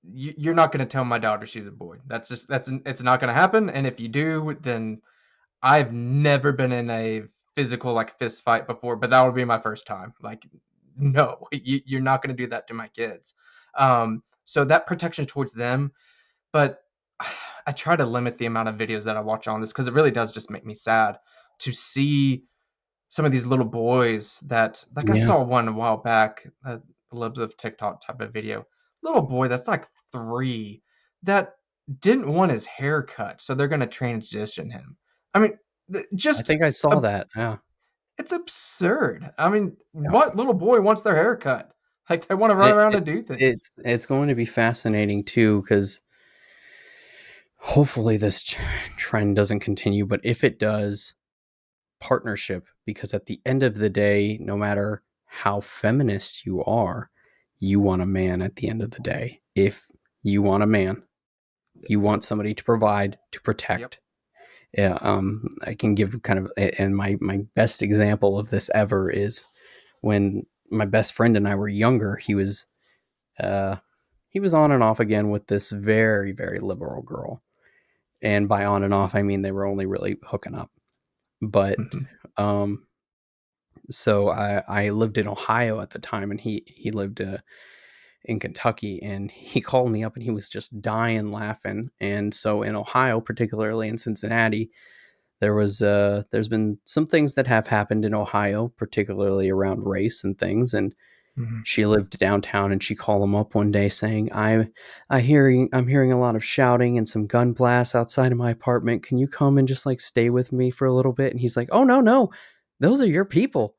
you're not going to tell my daughter she's a boy. That's just that's it's not going to happen. And if you do, then I've never been in a physical, like, fist fight before, but that would be my first time. Like, no, you're not gonna do that to my kids. So that protection towards them, but I try to limit the amount of videos that I watch on this because it really does just make me sad to see some of these little boys that like, I Yeah. saw one a while back, a little bit of TikTok type of video. Little boy that's, like, 3 that didn't want his hair cut, so they're gonna transition him. I mean, I just think I saw that. Yeah. it's absurd. I mean, Yeah. what little boy wants their hair cut? Like, they wanna run It, around it, and do things. it's going to be fascinating too, because hopefully this trend doesn't continue. But if it does, partnership, because at the end of the day, no matter how feminist you want a man at the end of the day. If you want a man, you want somebody to provide, to Yep. protect. Yeah, I can give kind of, and my best example of this ever is when my best friend and I were younger. Uh, he was on and off again with this very, very liberal girl, And by on and off, I mean they were only really hooking up. But Mhm. um, so I lived in Ohio at the time, and he lived in Kentucky, and he called me up and he was just dying laughing. And so in Ohio, particularly in Cincinnati, there's been some things that have happened in Ohio, particularly around race and things. And Mhm. she lived downtown, and she called him up one day saying, I'm hearing a lot of shouting and some gun blasts outside of my apartment. Can you come and just like stay with me for a little bit?" And he's like, "Oh, no, no. Those are your people.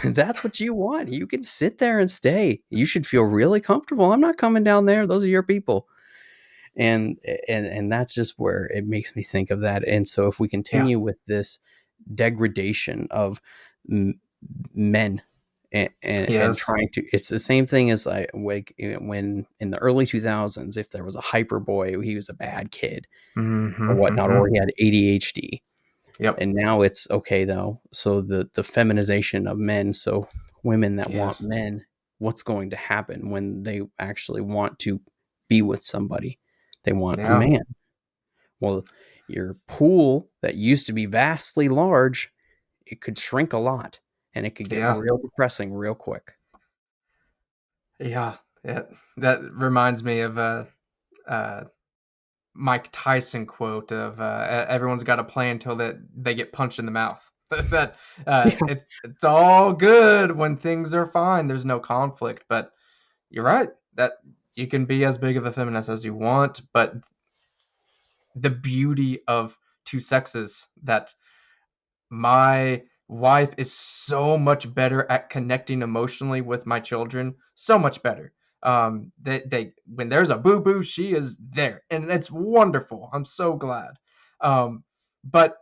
That's what you want. You can sit there and stay. You should feel really comfortable. I'm not coming down there. Those are your people." And that's just where it makes me think of that. And so if we Yeah. continue with this degradation of m- men, and Yes. trying to, it's the same thing as like when in the early 2000s, if there was a hyper boy, he was a bad kid or Mhm. whatnot, or Mhm. he had ADHD. Yep. And now it's okay though. So the feminization of men, so women that want Yes. men, what's going to happen when they actually want to be with somebody? They want a Yeah. man. Well, your pool that used to be vastly large, it could shrink a lot, and it could get Yeah. real depressing real quick. Yeah. Yeah. That reminds me of uh Mike Tyson quote of everyone's got a plan until that they get punched in the mouth. That Yeah. it's all good when things are fine. There's no conflict, but you're right that you can be as big of a feminist as you want, but the beauty of two sexes that my wife is so much better at connecting emotionally with my children, so much better. They when there's a boo boo, she is there, and it's wonderful. I'm so glad. But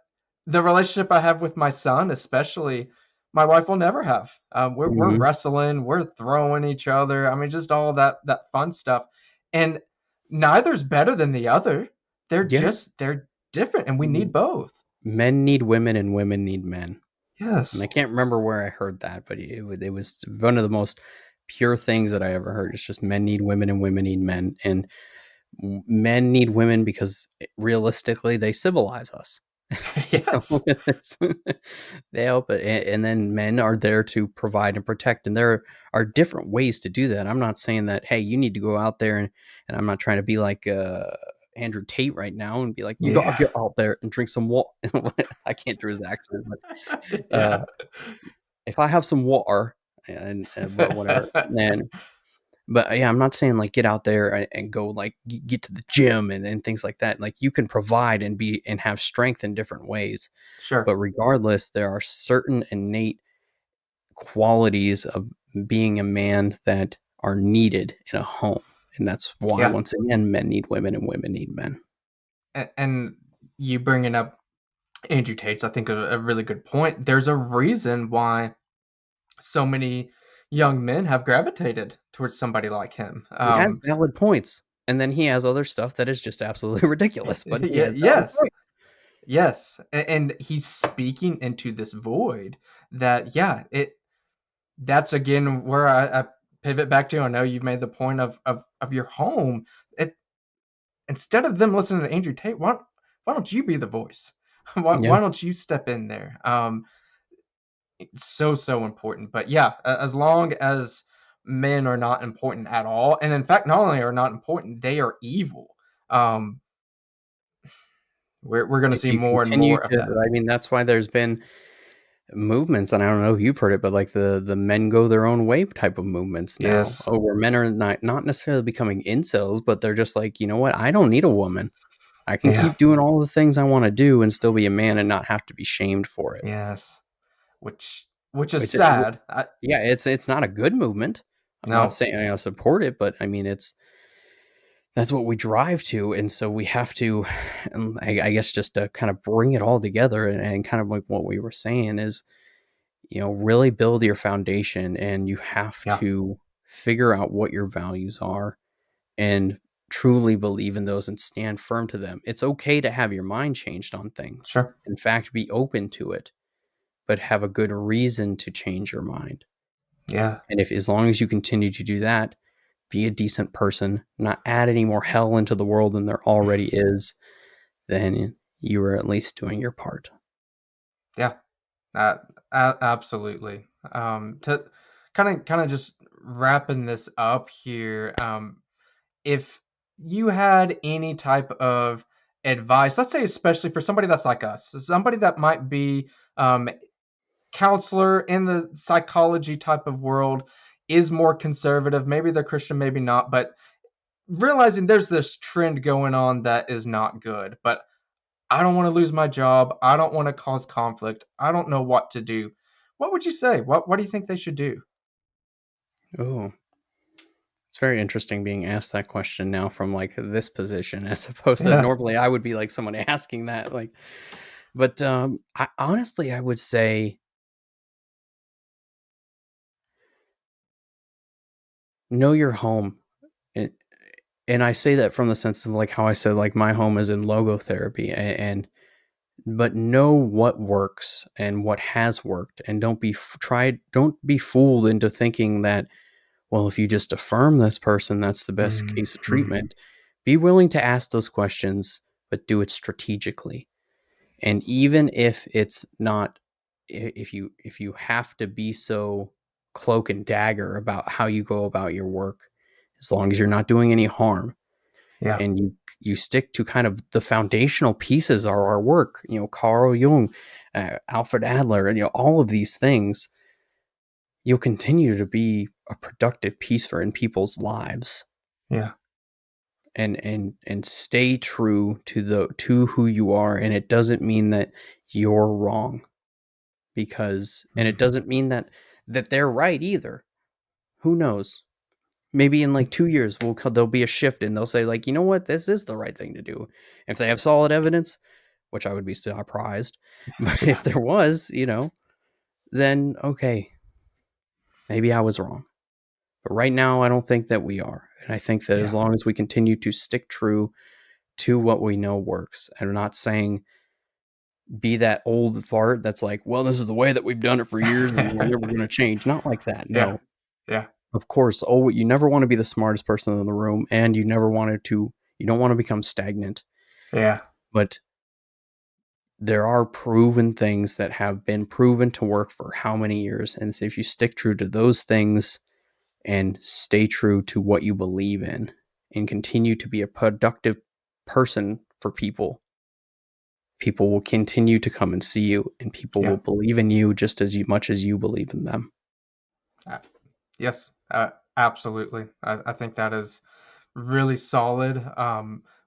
the relationship I have with my son, especially, my wife will never have. We're Mhm. wrestling, we're throwing each other. I mean, just all that fun stuff, and neither's better than the other. Yeah. They're different, and we need both. Men need women and women need men. And I Yes. can't remember where I heard that, but it was one of the most pure things that I ever heard. It's just men need women and women need men. And men need women because realistically, they civilize us. Yes. They help it, and then men are there to provide and protect, and there are different ways to do that. I'm not saying that, hey, you need to go out there, and I'm not trying to be like Andrew Tate right now and be like, you gotta Yeah. get out there and drink some water. I can't do his accent, but Yeah. if I have some water, and but whatever, then but yeah, I'm not saying like get out there and go like get to the gym and things like that. Like you can provide and be and have strength in different ways. But Sure. regardless, there are certain innate qualities of being a man that are needed in a home. And that's why, Yeah. once again, men need women and women need men. And you bringing up Andrew Tate's, I think, a really good point. There's a reason why so many young men have gravitated towards somebody like him. He has valid points. And then he has other stuff that is just absolutely ridiculous, but he has valid Yes. points. Yes. And he's speaking into this void that, yeah, that's again where I pivot back to. I know you've made the point of your home. It instead of them listening to Andrew Tate, why don't you be the voice? Yeah. Why don't you step in there? It's so important. But yeah, as long as men are not important at all, and in fact, not only are not important, they are evil. Um, we're going to If see you more and continue more of to, that. I mean, that's why there's been movements, and I don't know if you've heard it, but like the men go their own way type of movements now. Yes. Oh, where men are not necessarily becoming incels, but they're just like, you know what? I don't need a woman. I can Yeah. keep doing all the things I want to do and still be a man and not have to be shamed for it. Yes. Which is It's sad. yeah, it's not a good movement. I'm not No. saying I support it, but I mean it's that's what we drive to, and so we have to. And I guess just to kind of bring it all together, and kind of like what we were saying is, really build your foundation, and you have Yeah. to figure out what your values are and truly believe in those and stand firm to them. It's okay to have your mind changed on things. Sure. In fact, be open to it, but have a good reason to change your mind. Yeah. And if as long as you continue to do that, be a decent person, not add any more hell into the world than there already is, then you were at least doing your part. Yeah. Uh, absolutely. To kind of just wrapping this up here, if you had any type of advice, let's say especially for somebody that's like us, somebody that might be counselor in the psychology type of world, is more conservative, maybe they're Christian, maybe not, but realizing there's this trend going on that is not good, but I don't want to lose my job. I don't want to cause conflict. I don't know what to do. What would you say? What do you think they should do? Oh, it's very interesting being asked that question now from like this position as opposed to Yeah. normally I would be like someone asking that like but I honestly I would say know your home. And, and I say that from the sense of like how I said like my home is in logotherapy and but know what works and what has worked and don't be fooled into thinking that well if you just affirm this person that's the best case of Mhm. treatment. Be willing to ask those questions but do it strategically. And even if it's not if you have to be so cloak and dagger about how you go about your work, as long as you're not doing any harm Yeah. and you stick to kind of the foundational pieces of our work, Carl Jung, Alfred Adler, and all of these things, you'll continue to be a productive piece for in people's lives. Yeah. And stay true to who you are, and it doesn't mean that you're wrong, and it Mhm. doesn't mean that they're right either. Who knows? Maybe in like 2 years there'll be a shift and they'll say like, you know what, this is the right thing to do. If they have solid evidence, which I would be surprised, but Yeah. if there was, then okay, maybe I was wrong. But right now, I don't think that we are, and I think that as Yeah. long as we continue to stick true to what we know works, and I'm not saying be that old fart that's like, well, this is the way that we've done it for years and we're never going to change. Not like that. Yeah. No, Yeah. of course. Oh, you never want to be the smartest person in the room, and you don't want to become stagnant. Yeah. But there are proven things that have been proven to work for how many years. And so if you stick true to those things and stay true to what you believe in and continue to be a productive person for people, people will continue to come and see you and people will Yeah. believe in you just as much as you believe in them. Uh, yes. Absolutely. I think that is really solid.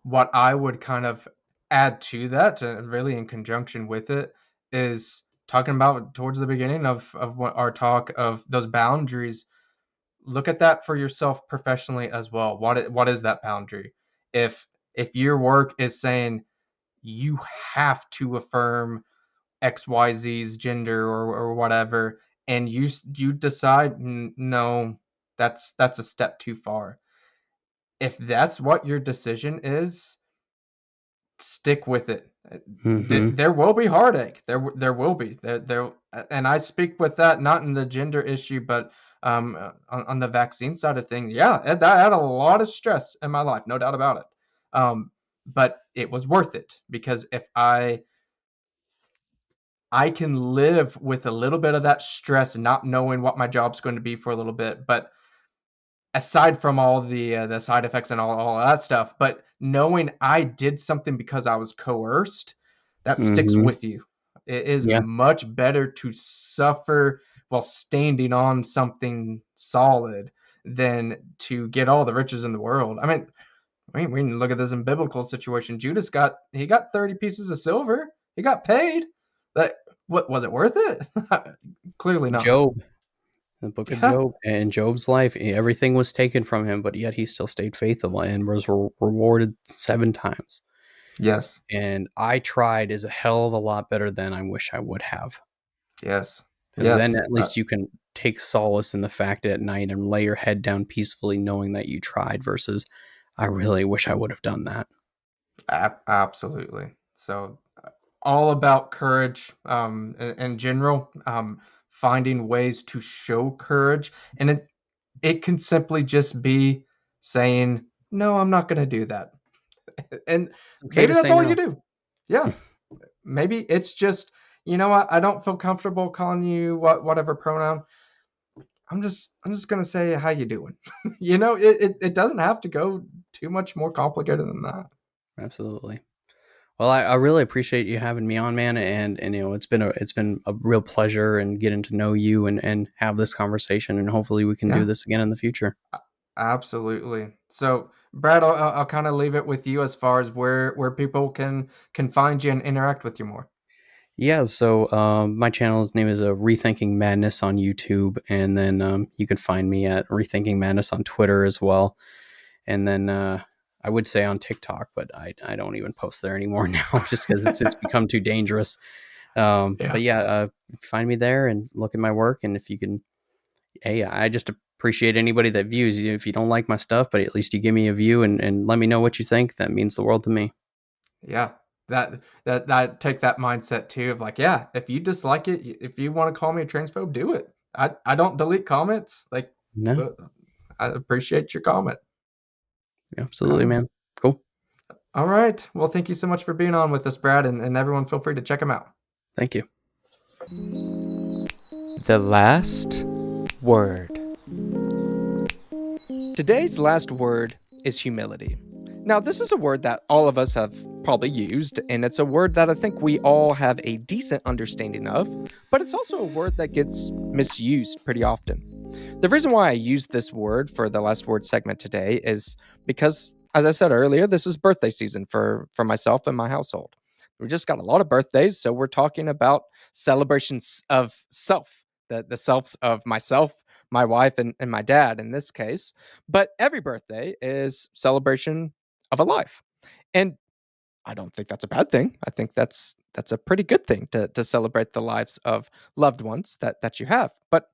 What I would kind of add to that, and really in conjunction with it, is talking about towards the beginning of what our talk of those boundaries. Look at that for yourself professionally as well. What is that boundary? If your work is saying you have to affirm XYZ's gender or whatever, and you decide no, that's a step too far. If that's what your decision is, stick with it. Mm-hmm. There will be heartache. There will be and I speak with that not in the gender issue, but on the vaccine side of things. Yeah, that had a lot of stress in my life, no doubt about it. But it was worth it because if I can live with a little bit of that stress and not knowing what my job's going to be for a little bit, but aside from all the side effects and all of that stuff, but knowing I did something because I was coerced, that sticks Mm-hmm. with you. It is Yeah. much better to suffer while standing on something solid than to get all the riches in the world. I mean, we can look at this in biblical situation. Judas got 30 pieces of silver. He got paid. That what was it worth it? Clearly not. Job, the book of Yeah. Job, and Job's life, everything was taken from him, but yet he still stayed faithful and was rewarded 7 times. Yes. And I tried is a hell of a lot better than I wish I would have. Yes. Because then Yes. at least you can take solace in the fact at night and lay your head down peacefully knowing that you tried versus I really wish I would have done that. Absolutely. So, all about courage, in general, finding ways to show courage, and it can simply just be saying, "No, I'm not gonna do that," and It's okay maybe to that's say all you no. do. Yeah, maybe it's just, you know what? I don't feel comfortable calling you whatever pronoun. I'm just gonna say how you doing. It doesn't have to go too much more complicated than that. Absolutely. Well, I really appreciate you having me on, man, and it's been a real pleasure and getting to know you and have this conversation, and hopefully we can do Yeah, this again in the future. absolutely. So, Brad, I'll kind of leave it with you as far as where people can find you and interact with you more. Yeah, so my channel's name is Rethinking Madness on YouTube, and then you can find me at Rethinking Madness on Twitter as well, and then I would say on TikTok, but I don't even post there anymore now, just because it's become too dangerous. Yeah. But yeah, find me there and look at my work, and if you can, hey, I just appreciate anybody that views you. If you don't like my stuff, but at least you give me a view and let me know what you think, that means the world to me. Yeah. That take that mindset too of like, yeah, if you dislike it, if you want to call me a transphobe, do it. I don't delete comments. Like, No, uh, I appreciate your comment. absolutely, Uh, man. Cool. all right. Well, thank you so much for being on with us, Brad, and everyone feel free to check him out. Thank you. The last word. Today's last word is humility. Now, this is a word that all of us have probably used, and it's a word that I think we all have a decent understanding of, but it's also a word that gets misused pretty often. The reason why I used this word for the last word segment today is because, as I said earlier, this is birthday season for myself and my household. We just got a lot of birthdays, so we're talking about celebrations of self, the selves of myself, my wife, and my dad in this case. But every birthday is celebration of a life. And I don't think that's a bad thing. I think that's a pretty good thing to celebrate the lives of loved ones that you have. But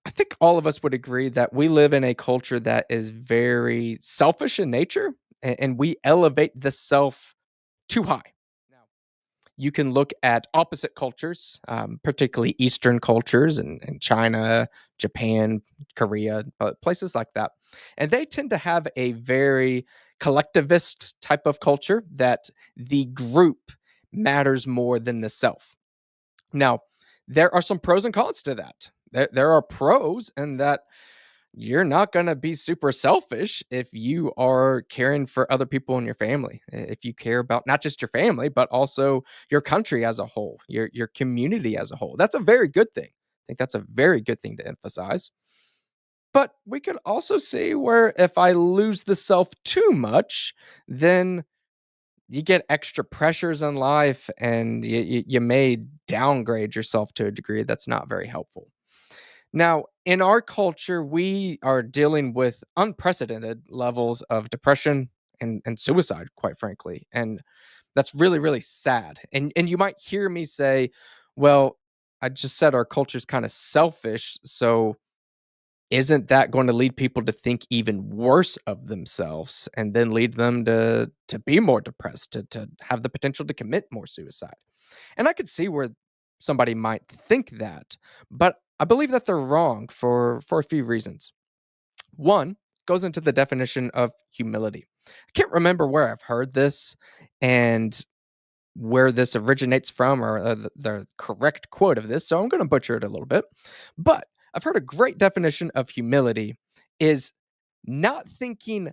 I think all of us would agree that we live in a culture that is very selfish in nature, and we elevate the self too high. Now, you can look at opposite cultures, particularly Eastern cultures and China, Japan, Korea, places like that. And they tend to have a very collectivist type of culture that the group matters more than the self. Now, there are some pros and cons to that. There are pros in that you're not going to be super selfish if you are caring for other people in your family. If you care about not just your family, but also your country as a whole, your community as a whole. That's a very good thing. I think that's a very good thing to emphasize. But we could also see where if I lose the self too much, then you get extra pressures in life and you may downgrade yourself to a degree that's not very helpful. Now, in our culture, we are dealing with unprecedented levels of depression and suicide, quite frankly. And that's really, really sad. And you might hear me say, well, I just said our culture is kind of selfish. So isn't that going to lead people to think even worse of themselves and then lead them to be more depressed, to have the potential to commit more suicide? And I could see where somebody might think that, but I believe that they're wrong for a few reasons. One goes into the definition of humility. I can't remember where I've heard this and where this originates from or the correct quote of this, so I'm going to butcher it a little bit. But I've heard a great definition of humility is not thinking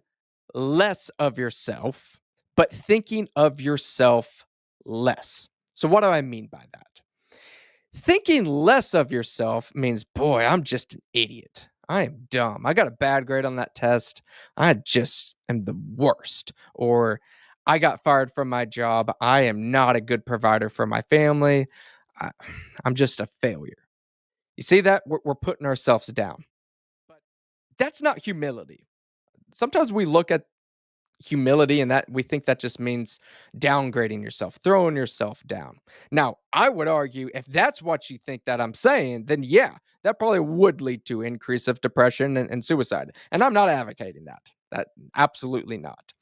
less of yourself, but thinking of yourself less. So, what do I mean by that? Thinking less of yourself means, boy, I'm just an idiot. I am dumb. I got a bad grade on that test. I just am the worst. Or I got fired from my job. I am not a good provider for my family. I, I'm just a failure. You see that? We're putting ourselves down. But that's not humility. Sometimes we look at humility and that we think that just means downgrading yourself, throwing yourself down. Now, I would argue if that's what you think that I'm saying, then yeah, that probably would lead to increase of depression and suicide. And I'm not advocating that. That absolutely not.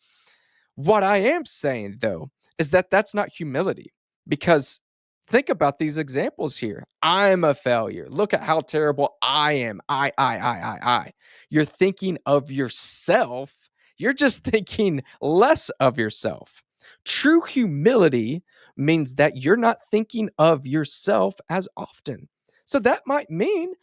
What I am saying though is that that's not humility because think about these examples here. I'm a failure. Look at how terrible I am. I. You're thinking of yourself. You're just thinking less of yourself. True humility means that you're not thinking of yourself as often. So that might mean,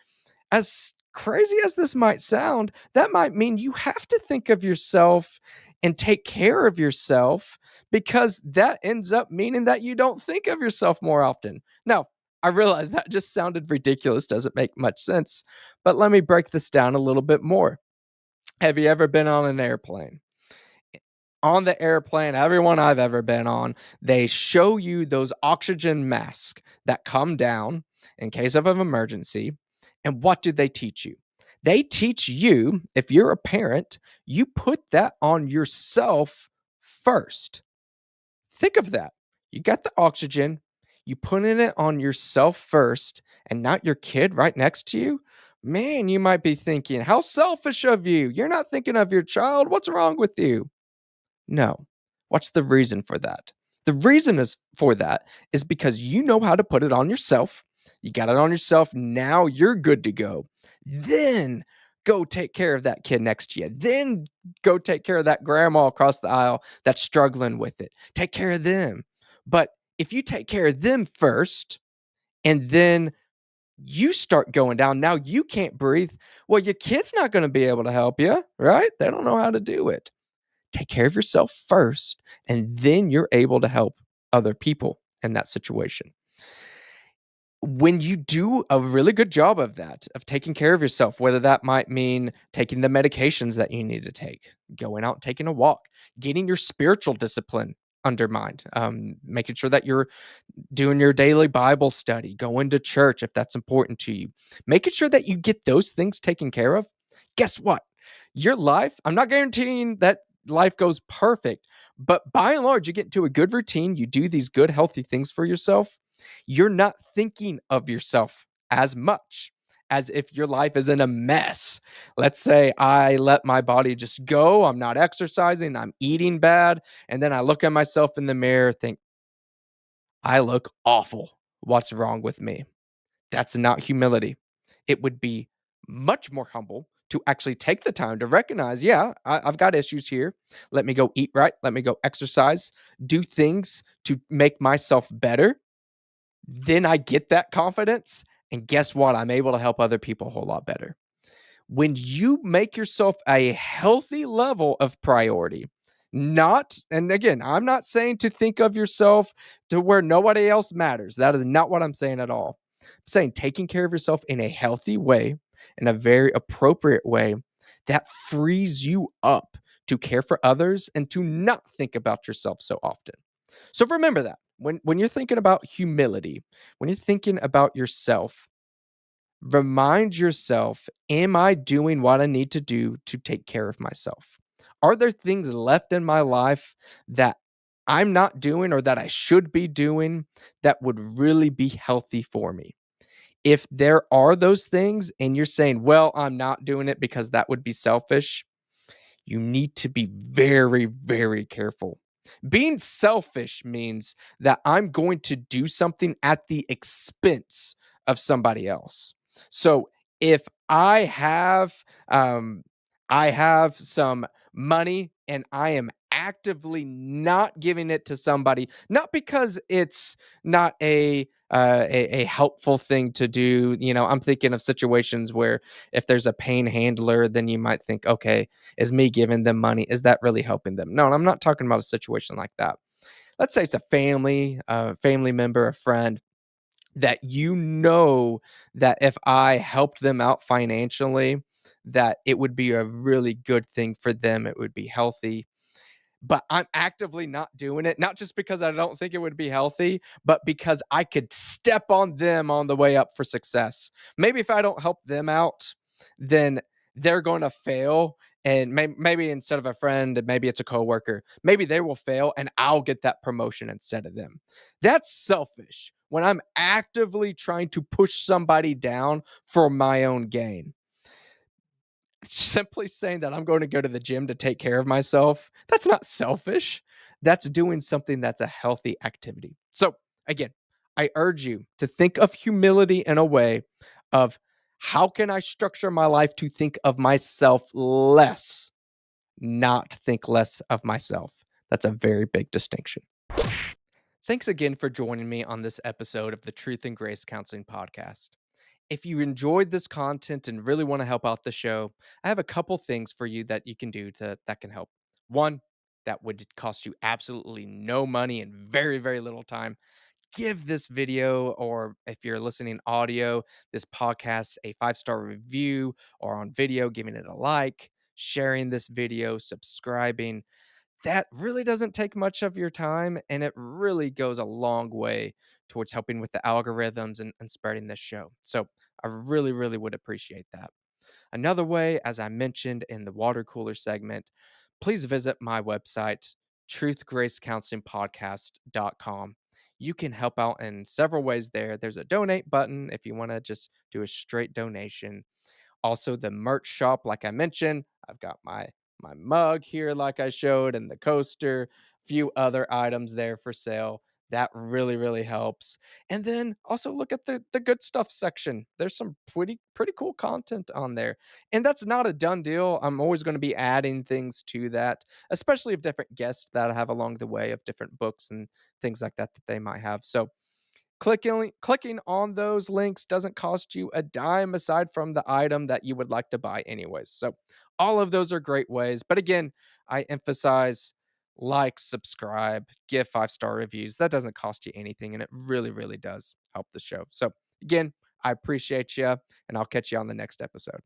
as crazy as this might sound, that might mean you have to think of yourself and take care of yourself, because that ends up meaning that you don't think of yourself more often. Now, I realize that just sounded ridiculous, doesn't make much sense, but let me break this down a little bit more. Have you ever been on an airplane? On the airplane, everyone I've ever been on, they show you those oxygen masks that come down in case of an emergency. And what do they teach you? They teach you, if you're a parent, you put that on yourself first. Think of that. You got the oxygen, you putting it on yourself first and not your kid right next to you. Man, you might be thinking, how selfish of you. You're not thinking of your child. What's wrong with you? No. What's the reason for that? The reason is for that is because you know how to put it on yourself. You got it on yourself. Now you're good to go. Then go take care of that kid next to you. Then go take care of that grandma across the aisle that's struggling with it. Take care of them. But if you take care of them first and then you start going down, now you can't breathe. Well, your kid's not going to be able to help you, right? They don't know how to do it. Take care of yourself first, and then you're able to help other people in that situation. When you do a really good job of that, of taking care of yourself, whether that might mean taking the medications that you need to take, going out and taking a walk, getting your spiritual discipline undermined, making sure that you're doing your daily Bible study, going to church if that's important to you, making sure that you get those things taken care of. Guess what? Your life, I'm not guaranteeing that life goes perfect, but by and large, you get into a good routine, you do these good, healthy things for yourself. You're not thinking of yourself as much as if your life is in a mess. Let's say I let my body just go, I'm not exercising, I'm eating bad, and then I look at myself in the mirror, think, I look awful. What's wrong with me? That's not humility. It would be much more humble to actually take the time to recognize, yeah, I've got issues here. Let me go eat right. Let me go exercise, do things to make myself better. Then I get that confidence. And guess what? I'm able to help other people a whole lot better. When you make yourself a healthy level of priority, not, and again, I'm not saying to think of yourself to where nobody else matters. That is not what I'm saying at all. I'm saying taking care of yourself in a healthy way, in a very appropriate way, that frees you up to care for others and to not think about yourself so often. So remember that when you're thinking about humility, when you're thinking about yourself, remind yourself, am I doing what I need to do to take care of myself? Are there things left in my life that I'm not doing or that I should be doing that would really be healthy for me? If there are those things and you're saying, well, I'm not doing it because that would be selfish, you need to be very, very careful. Being selfish means that I'm going to do something at the expense of somebody else. So if um, I have some money and I am actively not giving it to somebody, not because it's not a helpful thing to do. I'm thinking of situations where if there's a pain handler, then you might think, okay, is me giving them money, is that really helping them? No, I'm not talking about a situation like that. Let's say it's a family member, a friend that that if I helped them out financially, that it would be a really good thing for them. It would be healthy, but I'm actively not doing it, not just because I don't think it would be healthy, but because I could step on them on the way up for success. Maybe if I don't help them out, then they're going to fail. And maybe instead of a friend, maybe it's a coworker, maybe they will fail and I'll get that promotion instead of them. That's selfish when I'm actively trying to push somebody down for my own gain. Simply saying that I'm going to go to the gym to take care of myself, that's not selfish. That's doing something that's a healthy activity. So, again, I urge you to think of humility in a way of how can I structure my life to think of myself less, not think less of myself. That's a very big distinction. Thanks again for joining me on this episode of the Truth and Grace Counseling Podcast. If you enjoyed this content and really want to help out the show, I have a couple things for you that you can do that can help. One, that would cost you absolutely no money and very, very little time. Give this video, or if you're listening audio, this podcast, a 5-star review, or on video, giving it a like, sharing this video, subscribing. That really doesn't take much of your time, and it really goes a long way towards helping with the algorithms and spreading this show. So I really, really would appreciate that. Another way, as I mentioned in the water cooler segment, please visit my website, truthgracecounselingpodcast.com. You can help out in several ways there. There's a donate button if you want to just do a straight donation. Also, the merch shop, like I mentioned, I've got my mug here, like I showed, and the coaster, few other items there for sale. That really, really helps. And then also look at the good stuff section. There's some pretty cool content on there. And that's not a done deal. I'm always going to be adding things to that, especially of different guests that I have along the way of different books and things like that that they might have. So clicking on those links doesn't cost you a dime aside from the item that you would like to buy anyways. So all of those are great ways. But again, I emphasize like, subscribe, give 5-star reviews. That doesn't cost you anything, and it really, really does help the show. So again, I appreciate you, and I'll catch you on the next episode.